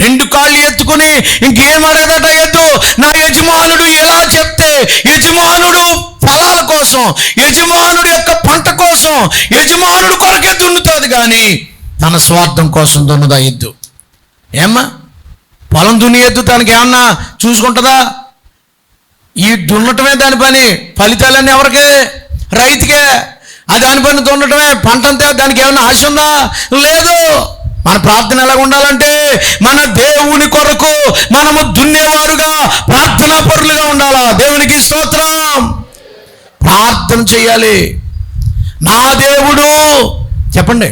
2 కాళ్ళు ఎత్తుకుని ఇంకేం అడగదట ఎద్దు. నా యజమానుడు ఎలా చెప్తే, యజమానుడు ఫలాల కోసం, యజమానుడు యొక్క పంట కోసం, యజమానుడు కొరకే దున్నుతుంది కానీ తన స్వార్థం కోసం దున్నదా ఎద్దు. ఏమ్మా పొలం దున్ని ఎద్దు తనకి ఏమన్నా చూసుకుంటుందా? ఈ దున్నటమే దాని పని. ఫలితాలన్నీ ఎవరికే? రైతుకే. ఆ దాని పని దున్నటమే. పంట అంతే. దానికి ఏమన్నా ఆశ ఉందా? లేదు. మన ప్రార్థన ఎలా ఉండాలంటే మన దేవుని కొరకు మనము దున్నేవారుగా, ప్రార్థనా పరులుగా ఉండాలా. దేవునికి స్తోత్రం. ప్రార్థన చేయాలి. నా దేవుడు చెప్పండి.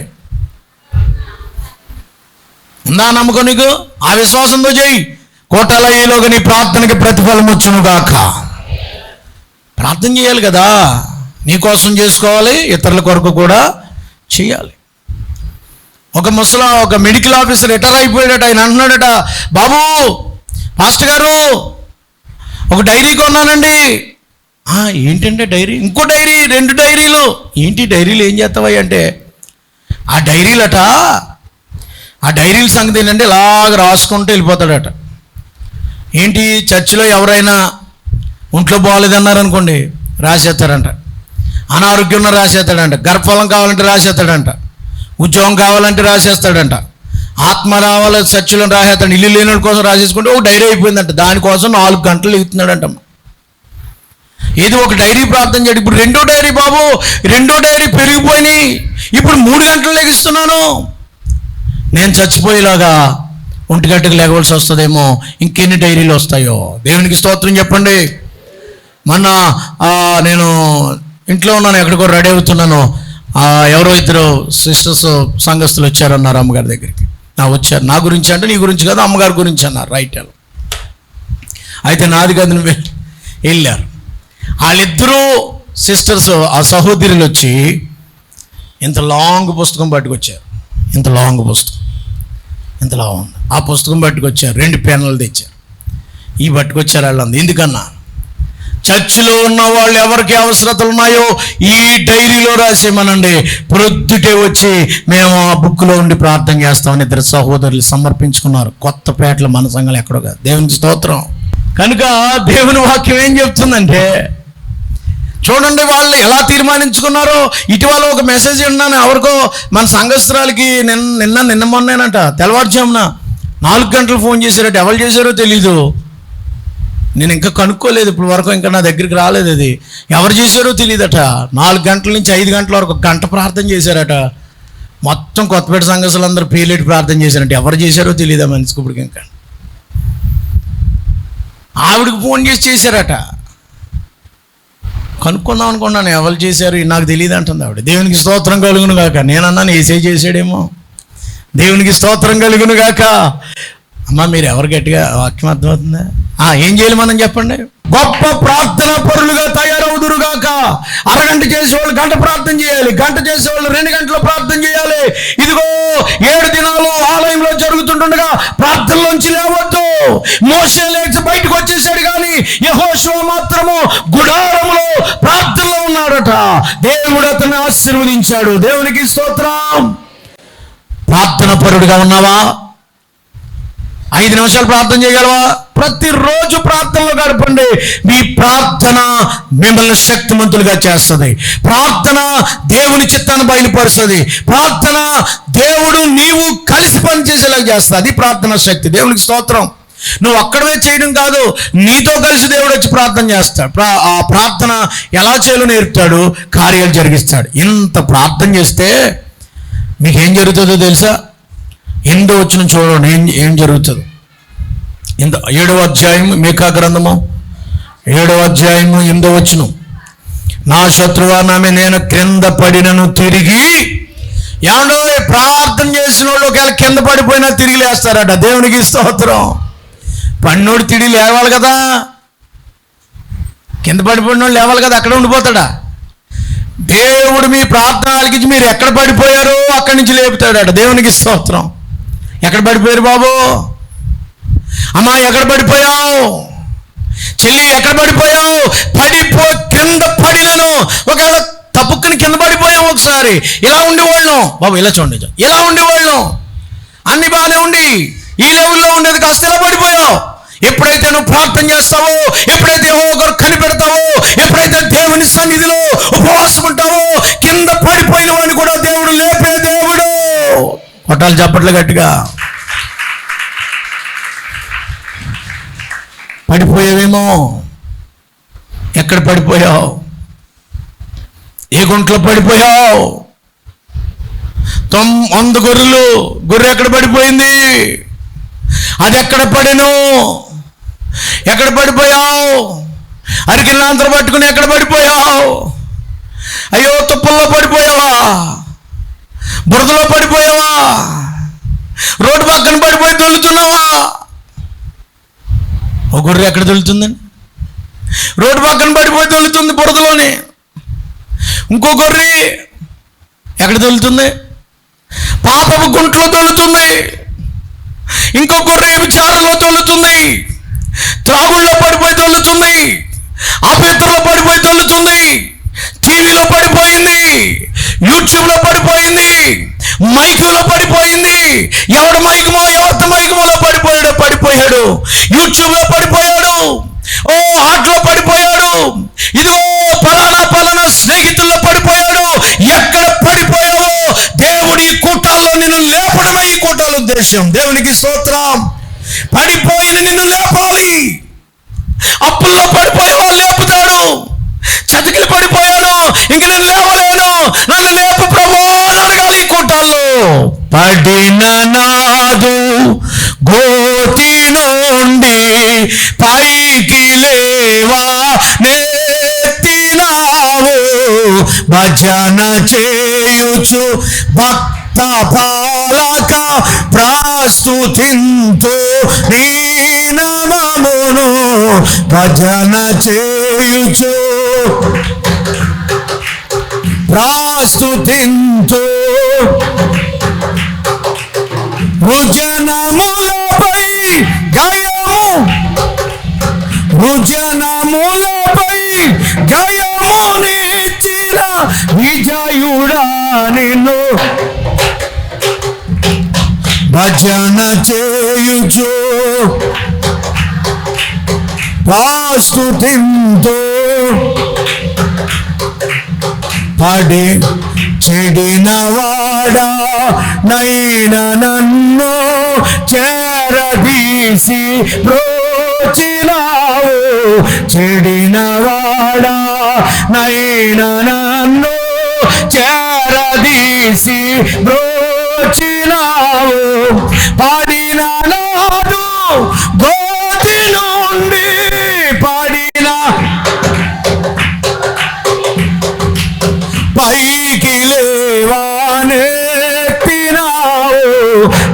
ఉందా నమ్మకం నీకు? ఆ విశ్వాసంతో చేయి. కోటలయ్యలోగా నీ ప్రార్థనకి ప్రతిఫలం వచ్చునుగాక. ప్రార్థన చేయాలి కదా. నీ కోసం చేసుకోవాలి, ఇతరుల కొరకు కూడా చేయాలి. ఒక మెడికల్ ఆఫీసర్ రిటైర్ అయిపోయాడట. ఆయన అంటున్నాడట, బాబు మాస్టర్ గారు ఒక డైరీ కొన్నానండి. ఏంటంటే డైరీ? ఇంకో డైరీ, 2 డైరీలు. ఏంటి డైరీలు ఏం చేస్తావా అంటే, ఆ డైరీల సంగతి ఏంటంటే ఇలాగ రాసుకుంటూ వెళ్ళిపోతాడట. ఏంటి, చర్చిలో ఎవరైనా ఒంట్లో బాగోలేదన్నారనుకోండి రాసేస్తాడంట, అనారోగ్యం రాసేస్తాడంట, గర్భఫలం కావాలంటే రాసేస్తాడంట, ఉద్యోగం కావాలంటే రాసేస్తాడంట, ఆత్మ రావాలి చర్చిలో రాసేస్తాడు, ఇల్లు లేని కోసం రాసేసుకుంటే ఒక డైరీ అయిపోయిందంట. దానికోసం 4 గంటలు ఎగుతున్నాడంట. ఏదో ఒక డైరీ ప్రార్థన చేయడం. ఇప్పుడు 2వ డైరీ బాబు, 2వ డైరీ పెరిగిపోయినాయి, ఇప్పుడు 3 గంటలు లెగిస్తున్నాను, నేను చచ్చిపోయేలాగా 1 గంటకు లేగవలసి వస్తుందేమో, ఇంకెన్ని డైరీలు వస్తాయో. దేవునికి స్తోత్రం చెప్పండి. మొన్న నేను ఇంట్లో ఉన్నాను, ఎక్కడికో రెడీ అవుతున్నాను, ఎవరో 2 సిస్టర్స్ సంఘస్థులు వచ్చారన్నారు అమ్మగారి దగ్గరికి. వచ్చారు, నా గురించి అంటే నీ గురించి కాదు అమ్మగారి గురించి అన్నారు. రైట్. అయితే నాది కాదు, నువ్వు వెళ్ళారు. వాళ్ళిద్దరూ సిస్టర్స్, ఆ సహోదరులు వచ్చి ఇంత లాంగ్ పుస్తకం పట్టుకొచ్చారు. ఇంత లాంగ్ పుస్తకం, ఇంతలా ఉంది. ఆ పుస్తకం పట్టుకొచ్చారు. 2 పెన్నులు తెచ్చారు. ఈ పట్టుకొచ్చారు. వాళ్ళంది ఎందుకన్నా, చర్చిలో ఉన్న వాళ్ళు ఎవరికి అవసరతలు ఉన్నాయో ఈ డైరీలో రాసేమనండి, ప్రొద్దుటే వచ్చి మేము ఆ బుక్లో ఉండి ప్రార్థన చేస్తామని 2 సహోదరులు సమర్పించుకున్నారు. కొత్తపేటలో మన సంఘాలు ఎక్కడో కాదు. దేవునికి స్తోత్రం. కనుక దేవుని వాక్యం ఏం చెప్తుందంటే, చూడండి వాళ్ళు ఎలా తీర్మానించుకున్నారో. ఇటీవల ఒక మెసేజ్ విన్నాను, ఎవరికో మన సంఘస్థురాలకి నిన్న మొన్నేనట, తెల్లవారుజామున 4 గంటలు ఫోన్ చేశారట. ఎవరు చేశారో తెలీదు, నేను ఇంకా కనుక్కోలేదు ఇప్పుడు వరకు, ఇంకా నా దగ్గరికి రాలేదు. అది ఎవరు చేశారో తెలియదట. 4 గంటల నుంచి 5 గంటల వరకు 1 గంట ప్రార్థన చేశారట. మొత్తం కొత్తపేట సంఘస్థులందరూ పేర్లేటి ప్రార్థన చేశారట. ఎవరు చేశారో తెలియదా మనిషికి ఇప్పటికి. ఇంకా ఆవిడకి ఫోన్ చేశారట. కనుక్కుందాం అనుకున్నాను, ఎవరు చేశారు నాకు తెలియదు అంటుంది ఆవిడ. దేవునికి స్తోత్రం కలుగును గాక. నేనన్నాను ఏసే చేసాడేమో. దేవునికి స్తోత్రం కలుగును గాక. అమ్మ మీరు ఎవరు గట్టిగా వాక్యం అర్థమవుతుందా? ఏం చేయాలి మనం చెప్పండి? గొప్ప ప్రార్థన పరులుగా తయారవుదురుగాక. అరగంట చేసేవాళ్ళు 1 గంట ప్రార్థన చేయాలి, 1 గంట చేసేవాళ్ళు 2 గంటలు ప్రార్థన చేయాలి. ఇదిగో 7 దినాలు ఆలయంలో జరుగుతుండగా ప్రార్థనలోంచి లేవద్దు. మోషే లేచి బయటకు వచ్చేసాడు, కానీ యెహోషువ మాత్రము గుడారములో ప్రార్థనలో ఉన్నాడట. దేవుడు అతన్ని ఆశీర్వదించాడు. దేవునికి స్తోత్రం. ప్రార్థన పరుడుగా ఉన్నావా? 5 నిమిషాలు ప్రార్థన చేయగలవా? ప్రతిరోజు ప్రార్థనలో గడపండి. మీ ప్రార్థన మిమ్మల్ని శక్తిమంతులుగా చేస్తుంది. ప్రార్థన దేవుని చిత్తాన్ని బయలుపరుస్తుంది. ప్రార్థన దేవుడు నీవు కలిసి పనిచేసేలాగా చేస్తుంది. అది ప్రార్థన శక్తి. దేవునికి స్తోత్రం. నువ్వు అక్కడే చేయడం కాదు, నీతో కలిసి దేవుడు వచ్చి ప్రార్థన చేస్తాడు. ఆ ప్రార్థన ఎలా చేయాలో నేర్పుతాడు, కార్యాలు జరిగిస్తాడు. ఇంత ప్రార్థన చేస్తే మీకేం జరుగుతుందో తెలుసా? 8వ వచనం చూడండి ఏం జరుగుతుంది. 7వ అధ్యాయం మీకా గ్రంథము 7వ అధ్యాయము 8వ వచనం. నా శత్రువా నామే నేను క్రింద పడినను తిరిగి. ఏమండో ప్రార్థన చేసిన వాళ్ళు ఒకవేళ కింద పడిపోయినా తిరిగి లేస్తారట. దేవునికి స్తోత్రం. పన్నోడు తిరిగి లేవాలి కదా, కింద పడిపోయిన వాళ్ళు లేవాలి కదా, అక్కడ ఉండిపోతాడా? దేవుడు మీ ప్రార్థన ఆలకించి మీరు ఎక్కడ పడిపోయారో అక్కడి నుంచి లేపుతాడట. దేవునికి స్తోత్రం. ఎక్కడ పడిపోయారు బాబు? అమ్మా ఎక్కడ పడిపోయావు? చెల్లి ఎక్కడ పడిపోయావు? కింద పడినను. ఒకవేళ తప్పుకుని కింద పడిపోయావు ఒకసారి, ఇలా ఉండేవాళ్ళం బాబు, ఇలా చూడండి, ఇలా ఉండేవాళ్ళం, అన్ని బాగానే ఉండి ఈ లెవెల్లో ఉండేది కాస్త ఇలా పడిపోయావు. ఎప్పుడైతే నువ్వు ప్రార్థన చేస్తావో, ఎప్పుడైతే ఒకరు కనిపెడతావో, ఎప్పుడైతే దేవుని సన్నిధిలో ఉపవాసం ఉంటావో, కింద పడిపోయిన వాడిని కూడా దేవుడు లేపే దేవుడు. కొట్టాలి చప్పట్లు గట్టిగా. పడిపోయావేమో, ఎక్కడ పడిపోయావు? ఏ గుంట్లో పడిపోయావు? 100 గొర్రె ఎక్కడ పడిపోయింది? అది ఎక్కడ పడిను? ఎక్కడ పడిపోయావు? అరికిల్లాంతర పట్టుకుని ఎక్కడ పడిపోయావు? అయ్యో తుప్పల్లో పడిపోయావా? బురదలో పడిపోయావా? రోడ్డు పక్కన పడిపోయి దొల్లుతున్నావా? ఒక గొర్రె ఎక్కడ దొల్లుతుందండి? రోడ్డు పక్కన పడిపోయి దొల్లుతుంది బురదలోనే. ఇంకో గొర్రె ఎక్కడ తొలుతుంది? పాపపు గుంట్లో తొలుతుంది. ఇంకో గొర్రె విచారంలో తొలుతుంది, త్రాగుల్లో పడిపోయి తొలుతుంది, అపవిత్రలో పడిపోయి తొలుతుంది, టీవీలో పడిపోయింది, యూట్యూబ్లో పడిపోయింది, మైకులో పడిపోయింది. ఎవడు మైకుమో ఎవరి మైకుమోలో పడిపోయాడు, యూట్యూబ్లో పడిపోయాడు, ఓ ఆటలో పడిపోయాడు, ఇదిగో పలానా స్నేహితుల్లో పడిపోయాడు. ఎక్కడ పడిపోయావో దేవుడి కూటాల్లో నిన్ను లేపడమే ఈ కూటాల ఉద్దేశం. దేవునికి స్తోత్రం. పడిపోయిన నిన్ను లేపాలి. అప్పుల్లో పడిపోయావో లేపుతాడు. చతికిలు పడిపోయాను, ఇంక నేను లేవలేను, నన్ను లేపు ప్రభు అని అడగాలి ఈ కూటాల్లో. పడిన నాదు గోతి నుండి పైకి లేవా నెత్తినావు, భజన చేయుచు భక్త పాలక ప్రస్తుతింతు నీ నామమును, భజన చేయుచు ప్రస్తుతింతు రుజనములపై గయము, రుజనములపై గయమునిచ్చిన విజయుడా నిన్ను, భజన చేయుచు ప్రస్తుతింతు పడి చెడినవాడా నైన నన్ను చేరదీసి బ్రోచినావు, చెడినవాడా నైన నన్ను చేరదీసి బ్రోచినావు, పడిన నాదు గోతి నుండి పడిన పైకి లేవానెత్తినావు,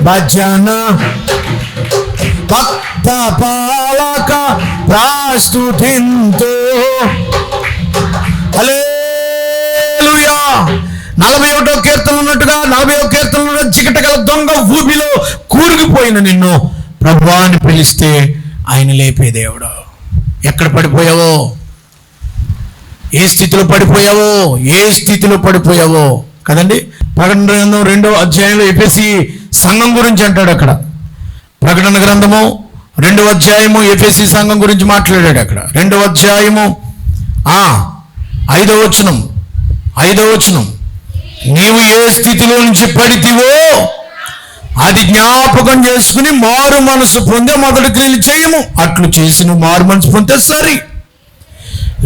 భజన భక్త పాలక ప్రస్తుతింతు. హల్లెలూయా. 41వ కీర్తన ఉన్నట్టుగా 40వ కీర్తనలో చికట గల దొంగ ఊబిలో కూరుకుపోయిన నిన్ను ప్రభువా అని పిలిస్తే ఆయన లేపే దేవుడు. ఎక్కడ పడిపోయావో, ఏ స్థితిలో పడిపోయావో, ఏ స్థితిలో పడిపోయావో కదండి. ప్రకటన గ్రంథం 2వ అధ్యాయంలో ఎఫెసీ సంఘం గురించి అంటాడు. అక్కడ ప్రకటన గ్రంథము 2వ అధ్యాయము ఎఫెసీ సంఘం గురించి మాట్లాడాడు. అక్కడ 2వ అధ్యాయము 5వ వచనం, నీవు ఏ స్థితిలో నుంచి పడితివో అది జ్ఞాపకం చేసుకుని మారు మనసు పొందే మొదటి క్రియలు చేయము, అట్లు చేసి నువ్వు మారు మనసు పొందితే సరి,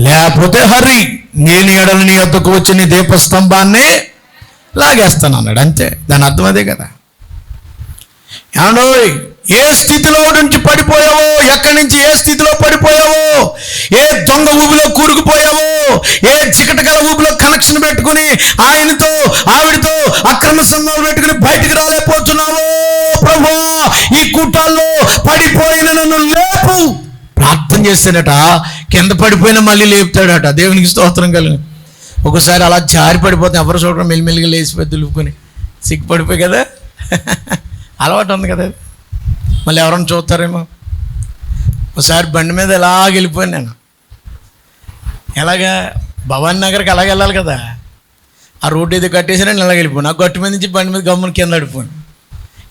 లేకపోతే హరి, నేను ఎడల నీ వద్దకు వచ్చి నీ దీపస్తంభాన్ని లాగేస్తాను అన్నాడు. అంతే, దాని అర్థం అదే కదా. ఏమండో, ఏ స్థితిలో నుంచి పడిపోయావో, ఎక్కడి నుంచి ఏ స్థితిలో పడిపోయావో, ఏ దొంగ ఊబిలో కూరుకుపోయావో, ఏ చికట గల ఊబిలో కనెక్షన్ పెట్టుకుని ఆయనతో ఆవిడతో అక్రమ సంబంధాలు పెట్టుకుని బయటికి రాలేకపోతున్నావో, ప్రభువా ఈ కూటాల్లో పడిపోయిన నన్ను లేపు. ప్రార్థన చేస్తాడట, కింద పడిపోయినా మళ్ళీ లేపుతాడట. దేవునికి స్తోత్రం కలుగు. ఒకసారి అలా జారి పడిపోతే ఎవరు చూడడం, మెల్లిమెల్లిగా లేచిపోయి దులుపుకొని సిగ్గుపడిపోయి కదా, అలవాటు ఉంది కదా, మళ్ళీ ఎవరైనా చూస్తారేమో. ఒకసారి బండి మీద ఎలాగ వెళ్ళిపోయాను నేను. ఎలాగా భవానీ నగర్కి అలాగే వెళ్ళాలి కదా, ఆ రోడ్డు ఏదో కట్టేసి నేను ఇలాగ వెళ్ళిపోయాను. ఆ గట్టు మీద నుంచి బండి మీద గమ్మున కింద పడిపోయాను.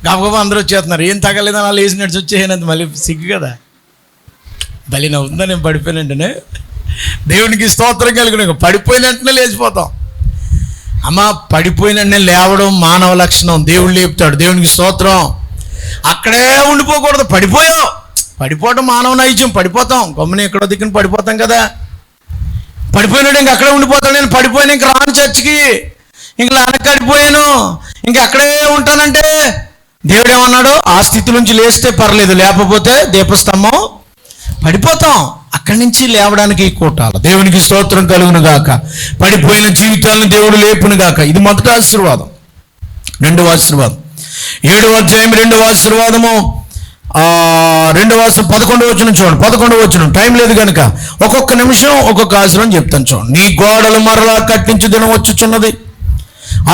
గబగబా అందరూ వచ్చేస్తున్నారు, ఏం తగ్గలేదని అలా లేచి నడిచి వచ్చేయనంత మళ్ళీ సిగ్గు కదా. బలి నవ్వుందా నేను పడిపోయినంటేనే. దేవునికి స్తోత్రం కలిగిన పడిపోయిన వెంటనే లేచిపోతాం. అమ్మ, పడిపోయిన వెంటనే లేవడం మానవ లక్షణం. దేవుడు లేపుతాడు. దేవునికి స్తోత్రం. అక్కడే ఉండిపోకూడదు. పడిపోవడం మానవ నైజం. పడిపోతాం, గమ్ముని ఎక్కడో దిక్కుని పడిపోతాం కదా. పడిపోయినాడు ఇంక అక్కడే ఉండిపోతాను. నేను పడిపోయినా ఇంక రాను చర్చికి, ఇంక నాన్నకడిపోయాను, ఇంక అక్కడే ఉంటానంటే దేవుడు ఏమన్నాడు? ఆ స్థితి నుంచి లేస్తే పర్లేదు, లేకపోతే దీపస్తంభం పడిపోతాం. అక్కడి నుంచి లేవడానికి కూటాలి. దేవునికి స్తోత్రం కలుగును గాక. పడిపోయిన జీవితాలను దేవుడు లేపును గాక. ఇది మొదటి ఆశీర్వాదం. 2వ ఆశీర్వాదం 7వ అధ్యాయం 2వ ఆశీర్వాదము 2వ 11వ వచనం చూడండి. 11వ వచనం, టైం లేదు కనుక ఒక్కొక్క నిమిషం ఒక్కొక్క ఆశ్రమం చెప్తాను చూడండి. నీ గోడలు మరలా కట్టించు దినం వచ్చుచున్నది,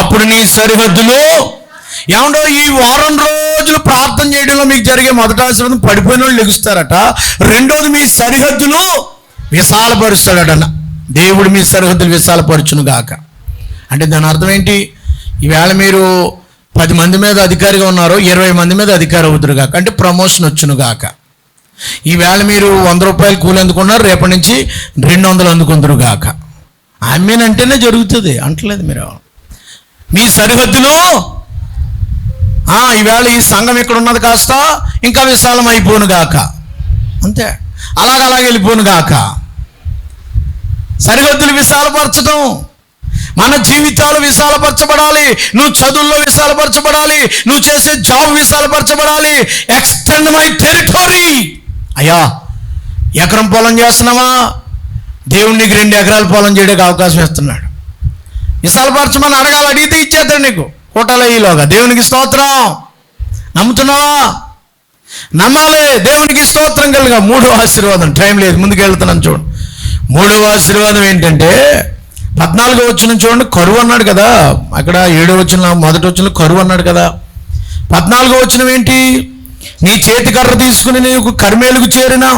అప్పుడు నీ సరిహద్దులు. ఏమండో ఈ వారం రోజులు ప్రార్థన చేయడంలో మీకు జరిగే మొదటి ఆశీర్వాదం పడిపోయిన వాళ్ళు లెగుస్తారట. రెండోది మీ సరిహద్దులు విశాలపరుస్తాడట. దేవుడు మీ సరిహద్దులు విశాలపరచును గాక. అంటే దాని అర్థం ఏంటి? ఈవేళ మీరు 10 మంది మీద అధికారిగా ఉన్నారు, 20 మంది మీద అధికారి అవుతురు గాక, అంటే ప్రమోషన్ వచ్చును గాక. ఈవేళ మీరు 100 రూపాయలు కూలి అందుకున్నారు, రేపటి నుంచి 200 అందుకుందరు గాక. ఆమెనంటేనే జరుగుతుంది అంటలేదు మీరు. మీ సరిహద్దులు ఈవేళ ఈ సంఘం ఇక్కడ ఉన్నది కాస్త ఇంకా విశాలం అయిపోను గాక, అంతే, అలాగ వెళ్ళిపోను గాక. సరిహద్దులు విశాలపరచడం, మన జీవితాలు విశాలపరచబడాలి. నువ్వు చదువుల్లో విశాలపరచబడాలి, నువ్వు చేసే జాబ్ విశాలపరచబడాలి. Extend my territory. అయ్యా, ఎకరం పొలం చేస్తున్నావా? దేవుడు నీకు 2 ఎకరాల పొలం చేయడానికి అవకాశం ఇస్తున్నాడు. విశాలపరచమని అడగాలి, అడిగితే ఇచ్చేస్తాడు నీకు కోటాలయ్యేలోగా. దేవునికి స్తోత్రం. నమ్ముతున్నావా? నమ్మాలి. దేవునికి స్తోత్రం కలుగా. 3వ ఆశీర్వాదం, టైం లేదు ముందుకు వెళ్తున్నాను చూడండి. 3వ ఆశీర్వాదం ఏంటంటే 14వ వచనం చూడండి. కరువు అన్నాడు కదా అక్కడ. 7వ వచనం మొదటి వచనంలో కరువు అన్నాడు కదా. 14వ వచనం ఏంటి? నీ చేతి కర్ర తీసుకుని నీకు కర్మేలుకు చేరినా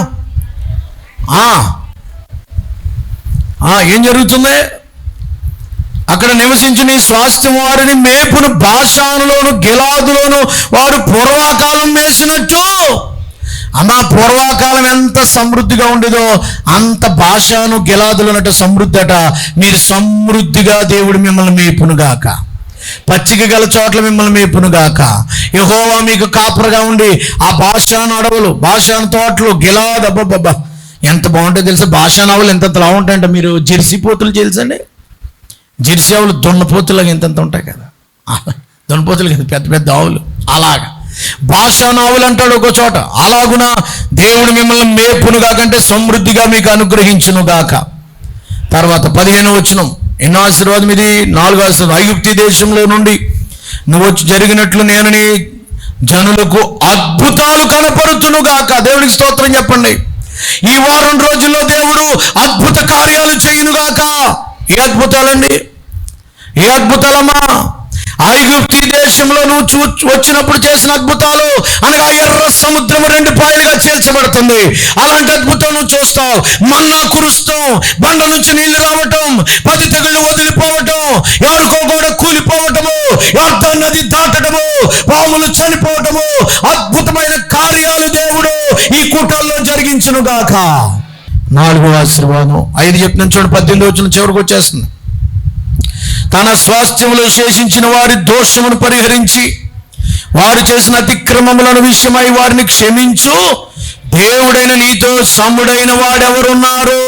ఏం జరుగుతుంది? అక్కడ నివసించి నీ స్వాస్థ్యం వారిని మేపును, బాషానులోను గిలాదులోను వారు పూర్వకాలం మేసినట్టు. పూర్వకాలం ఎంత సమృద్ధిగా ఉండేదో అంత బాషాను గిలాదులు అన్నట్టు సమృద్ధి అట. మీరు సమృద్ధిగా దేవుడు మిమ్మల్ని మేపునుగాక, పచ్చిక గల చోట్ల మిమ్మల్ని మేపునుగాక. యెహోవా మీకు కాపురగా ఉండి ఆ బాషాను అడవులు, బాషాను తోటలు, గిలాద్, అబ్బబ్బబ్బా ఎంత బాగుంటాయో తెలుసా. బాషాను ఆవులు ఎంతలా ఉంటాయంట. మీరు జెర్సీ పోతులు తెలుసండి? జెర్సీ ఆవులు దున్నపోతులాగా ఎంతెంత ఉంటాయి కదా. దున్నపోతులు కదా, పెద్ద పెద్ద ఆవులు. అలాగా బాషాను ఆవులు అంటాడు ఒక చోట. అలాగున దేవుడు మిమ్మల్ని మేపునుగా కంటే సమృద్ధిగా మీకు అనుగ్రహించునుగాక. తర్వాత 15వ వచనం, ఎన్నో ఆశీర్వాదం ఇది? 4వ ఆశీర్వాదం. ఐగుప్తు దేశంలో నుండి నువ్వు వచ్చి జరిగినట్లు నేను నీ జనులకు అద్భుతాలు కనపరుతునుగాక. దేవుడికి స్తోత్రం చెప్పండి. ఈ వారం రోజుల్లో దేవుడు అద్భుత కార్యాలు చేయునుగాక. ఏ అద్భుతాలండి? ఏ అద్భుతాలమ్మా? ఐగుప్తు దేశంలో నువ్వు వచ్చినప్పుడు చేసిన అద్భుతాలు అనగా ఎర్ర సముద్రం 2 పాయలుగా చేర్చబడుతుంది. అలాంటి అద్భుతం నువ్వు చూస్తావు. మన్నా కురుస్తాం, బండ నుంచి నీళ్లు రావటం, 10 తెగుళ్ళు వదిలిపోవటం, ఎవరికో కూడా కూలిపోవటము, యోర్దాను నది దాటడము, పాములు చనిపోవటము, అద్భుతమైన కార్యాలు దేవుడు ఈ కూటల్లో జరిగించునుగాక. 4వ ఆశీర్వాదం 5 చెప్పిన చూడండి. 18వ వచనం చివరికి వచ్చేస్తుంది. తన స్వాస్థ్యములో శేషించిన వారి దోషమును పరిహరించి వారు చేసిన అతిక్రమములను విషయమై వారిని క్షమించు దేవుడైన నీతో సముడైన వాడెవరున్నారు?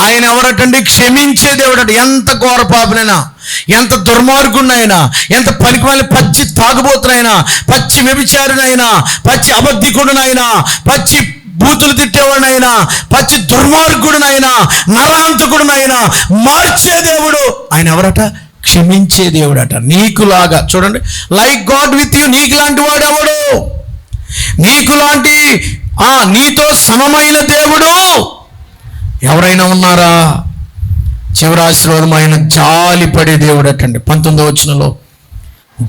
ఆయన ఎవరటండి? క్షమించే దేవుడట. ఎంత ఘోర పాపనైనా, ఎంత దుర్మార్గుడినైనా, ఎంత పనికిమాలిన పచ్చి తాగుబోతునైనా, పచ్చి వ్యభిచారినైనా, పచ్చి అబద్ధికుడినైనా, పచ్చి బూతులు తిట్టేవాడినైనా, పచ్చి దుర్మార్గుడినైనా, నరాంతకుడినైనా మార్చే దేవుడు ఆయన ఎవరట? క్షమించే దేవుడట. నీకులాగా చూడండి, లైక్ గాడ్ విత్ యూ. నీకు లాంటి వాడు ఎవడు? నీకు లాంటి నీతో సమమైన దేవుడు ఎవరైనా ఉన్నారా? చివరి ఆశీర్వాదం, ఆయన జాలిపడే దేవుడటండి. 19వ వచనంలో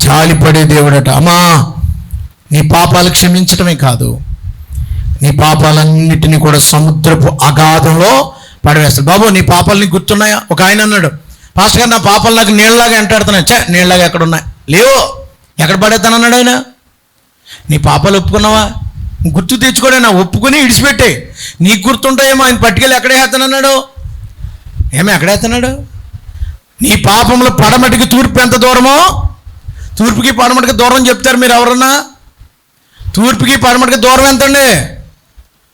జాలిపడే దేవుడట. నీ పాపాలు క్షమించటమే కాదు, నీ పాపాలన్నిటినీ కూడా సముద్రపు అగాధంలో పడవేస్తాడు. బాబు నీ పాపాలు నీకు గుర్తున్నాయా? ఒక ఆయన అన్నాడు, పాస్టర్ గారు నా పాపాలు నాకు నీళ్ళలాగా ఎంటాడుతున్నాయి. నీళ్ళలాగా ఎక్కడున్నాయి? లేవు. ఎక్కడ పడేస్తానన్నాడు ఆయన. నీ పాపాలు ఒప్పుకున్నావా? గుర్తు తెచ్చుకోడైనా, ఒప్పుకొని ఇడిచిపెట్టే. నీకు గుర్తుంటాయేమో, ఆయన పట్టుకెళ్ళి ఎక్కడేస్తున్నాడు? ఎక్కడేస్తున్నాడు? నీ పాపంలో పడమటికి తూర్పు ఎంత దూరమో, తూర్పుకి పడమటికి దూరం చెప్తారు మీరు ఎవరన్నా? తూర్పుకి పడమటికి దూరం ఎంతండి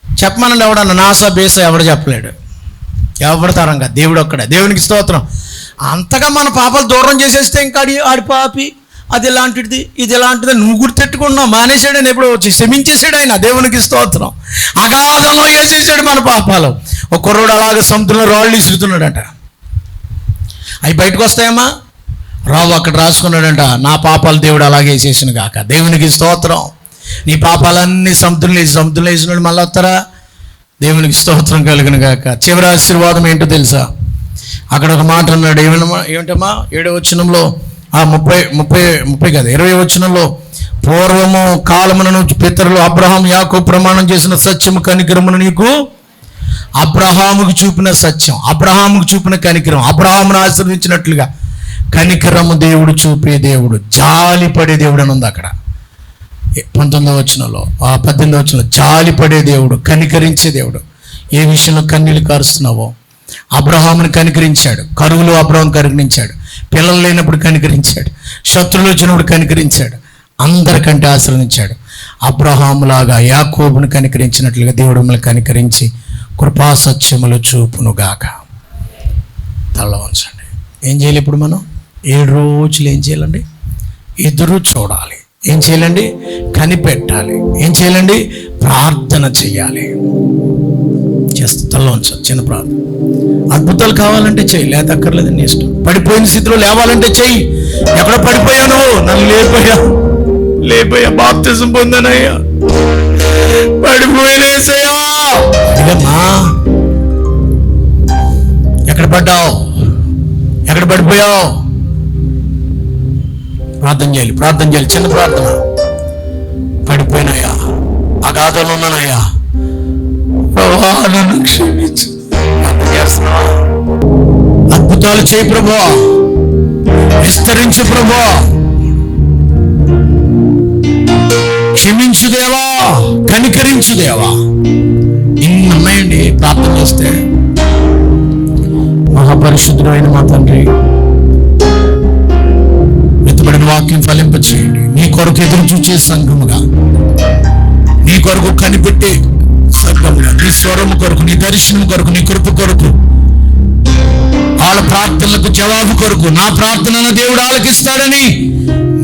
చెప్పమనండి. ఎవడన్నా నాసా బేసా ఎవడు చెప్పలేడు. ఎవరి తరంగా దేవుడు ఒక్కడే. దేవునికి స్తోత్రం. అంతగా మన పాపాలు దూరం చేసేస్తే ఇంకా ఆడి పాపి అది ఇలాంటిది ఇది ఇలాంటిది నువ్వు గుర్తెట్టుకున్నావు. మానేశాడు ఆయన, ఎప్పుడో వచ్చి క్షమించేసాడు ఆయన. దేవునికి స్తోత్రం. అగాధంలో వేసేసాడు మన పాపాలు. ఒక కుర్రోడు అలాగే సముద్రంలో రాళ్ళు ఇసురుతున్నాడట. అవి బయటకు వస్తాయమ్మా? రావు. అక్కడ రాసుకున్నాడంట, నా పాపాలు దేవుడు అలాగే వేసేసిన గాక. దేవునికి స్తోత్రం. నీ పాపాలన్నీ సముద్రంలో వేసిన వాళ్ళు మళ్ళీ వస్తారా? దేవునికి స్తోత్రం కలుగును గాక. చివరి ఆశీర్వాదం ఏంటో తెలుసా? అక్కడ ఒక మాట అన్నాడు. ఏమిటమ్మా 7వ వచనంలో 30 కాదు 20వ వచనంలో, పూర్వము కాలమునను పితరులు అబ్రహాము యాకోబు ప్రమాణం చేసిన సత్యము కనికరమును నీకు, అబ్రహాముకు చూపిన సత్యం, అబ్రహాముకు చూపిన కనికరం, అబ్రహామును ఆశీర్వదించినట్లుగా కనికరము దేవుడు చూపే దేవుడు, జాలిపడే దేవుడు అని ఉంది అక్కడ 19వ వచనంలో. 18వ వచనంలో జాలిపడే దేవుడు, కనికరించే దేవుడు. ఏ విషయంలో కన్నీళ్ళు కారుస్తున్నావో అబ్రహాముని కనికరించాడు. కరువులో అబ్రహాం కనికరించాడు, పిల్లలు లేనప్పుడు కనికరించాడు, శత్రువులు వచ్చినప్పుడు కనికరించాడు, అందరికంటే ఆశీర్వదించాడు. అబ్రహాములాగా యాకోబును కనికరించినట్లుగా దేవుడు మిమ్మల్ని కనికరించి కృపా సత్యములు చూపునుగాక. తల వంచండి. ఏం చేయాలి ఇప్పుడు మనం? 7 రోజులు ఏం చేయాలండి? ఎదురు చూడాలి. ఏం చేయాలండి? కనిపెట్టాలి. ఏం చేయాలండి? ప్రార్థన చెయ్యాలి. చేస్తా తల వంచాలి. చిన్న ప్రార్థన. అద్భుతాలు కావాలంటే చెయ్యి, లేత అక్కర్లేదు, నీ ఇష్టం. పడిపోయిన స్థితిలో లేవాలంటే చెయ్యి. ఎక్కడ పడిపోయాను? నన్ను లేపోయా బాప్తిజం పొందానయ్యా, పడిపోయినేసయ్యా. అడిగమ్మా, ఎక్కడ పడ్డావు? ఎక్కడ పడిపోయావు? ప్రార్థన చేయాలి. చిన్న ప్రార్థన. పడిపోయినాయా, అగాధంలో ఉన్నానయ్యా, ప్రభువా నన్ను క్షమించు. అద్భుతాలు చేయి ప్రభువా, విస్తరించు ప్రభువా, క్షమించు దేవా, కనికరించు దేవా. ఇన్ని ఉన్నాయండి. ప్రార్థన చేస్తే మహాపరిశుద్ధుడు అయిన మా తండ్రి, వెతుబడిన వాక్యం ఫలింపచేయండి. నీ కొరకు ఎదురు చూచే సంఘముగా, నీ కొరకు కనిపెట్టే సంఘముగా, నీ స్వరము కొరకు, నీ దర్శనం కొరకు, నీ కృప కొరకు, వాళ్ళ ప్రార్థనలకు జవాబు కొరకు, నా ప్రార్థనను దేవుడు ఆలకిస్తాడని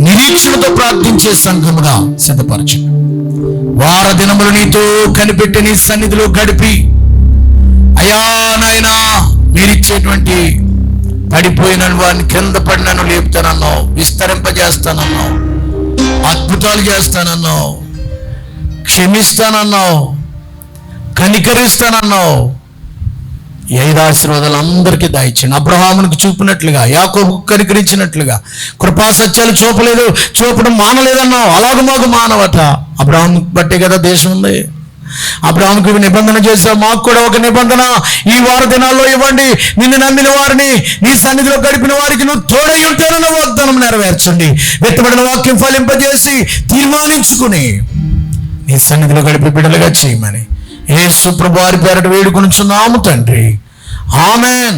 నిరీక్షణతో ప్రార్థించే సంఘముగా సిద్ధపరచు. వార దినములు నీతో కనిపెట్టి నీ సన్నిధిలో గడిపి, అయ్యా నాయనా మీరిచ్చేటువంటి పడిపోయిన వారిని కింద పడినను లేపుతానన్నావు, విస్తరింపజేస్తానన్నావు, అద్భుతాలు చేస్తానన్నావు, క్షమిస్తానన్నావు, కనికరిస్తానన్నావు. ఈ 5 ఆశీర్వాదాలు అందరికీ దాయిచ్చండి. అబ్రహామునికి చూపినట్లుగా, యాకోబుకు కనికరించినట్లుగా కృపా సత్యాలు చూపడం మానలేదన్నావు. అలాగ మాకు మానవట. అబ్రహాము బట్టే కదా దేశం ఉంది. అబ్రహాముకి నిబంధన చేశావు, మాకు కూడా ఒక నిబంధన ఈ వార దినాల్లో ఇవ్వండి. నిన్ను నమ్మిన వారిని, నీ సన్నిధిలో గడిపిన వారికి నువ్వు తోడై ఉంటానన్న వాగ్దానం నెరవేర్చండి. వెత్తబడిన వాక్యం ఫలింపజేసి తీర్మానించుకుని నీ సన్నిధిలో గడిపే బిడ్డలుగా చేయమని యేసు ప్రభువు వారి పేరట వేడుకొనుచున్నాము తండ్రి. ఆమేన్.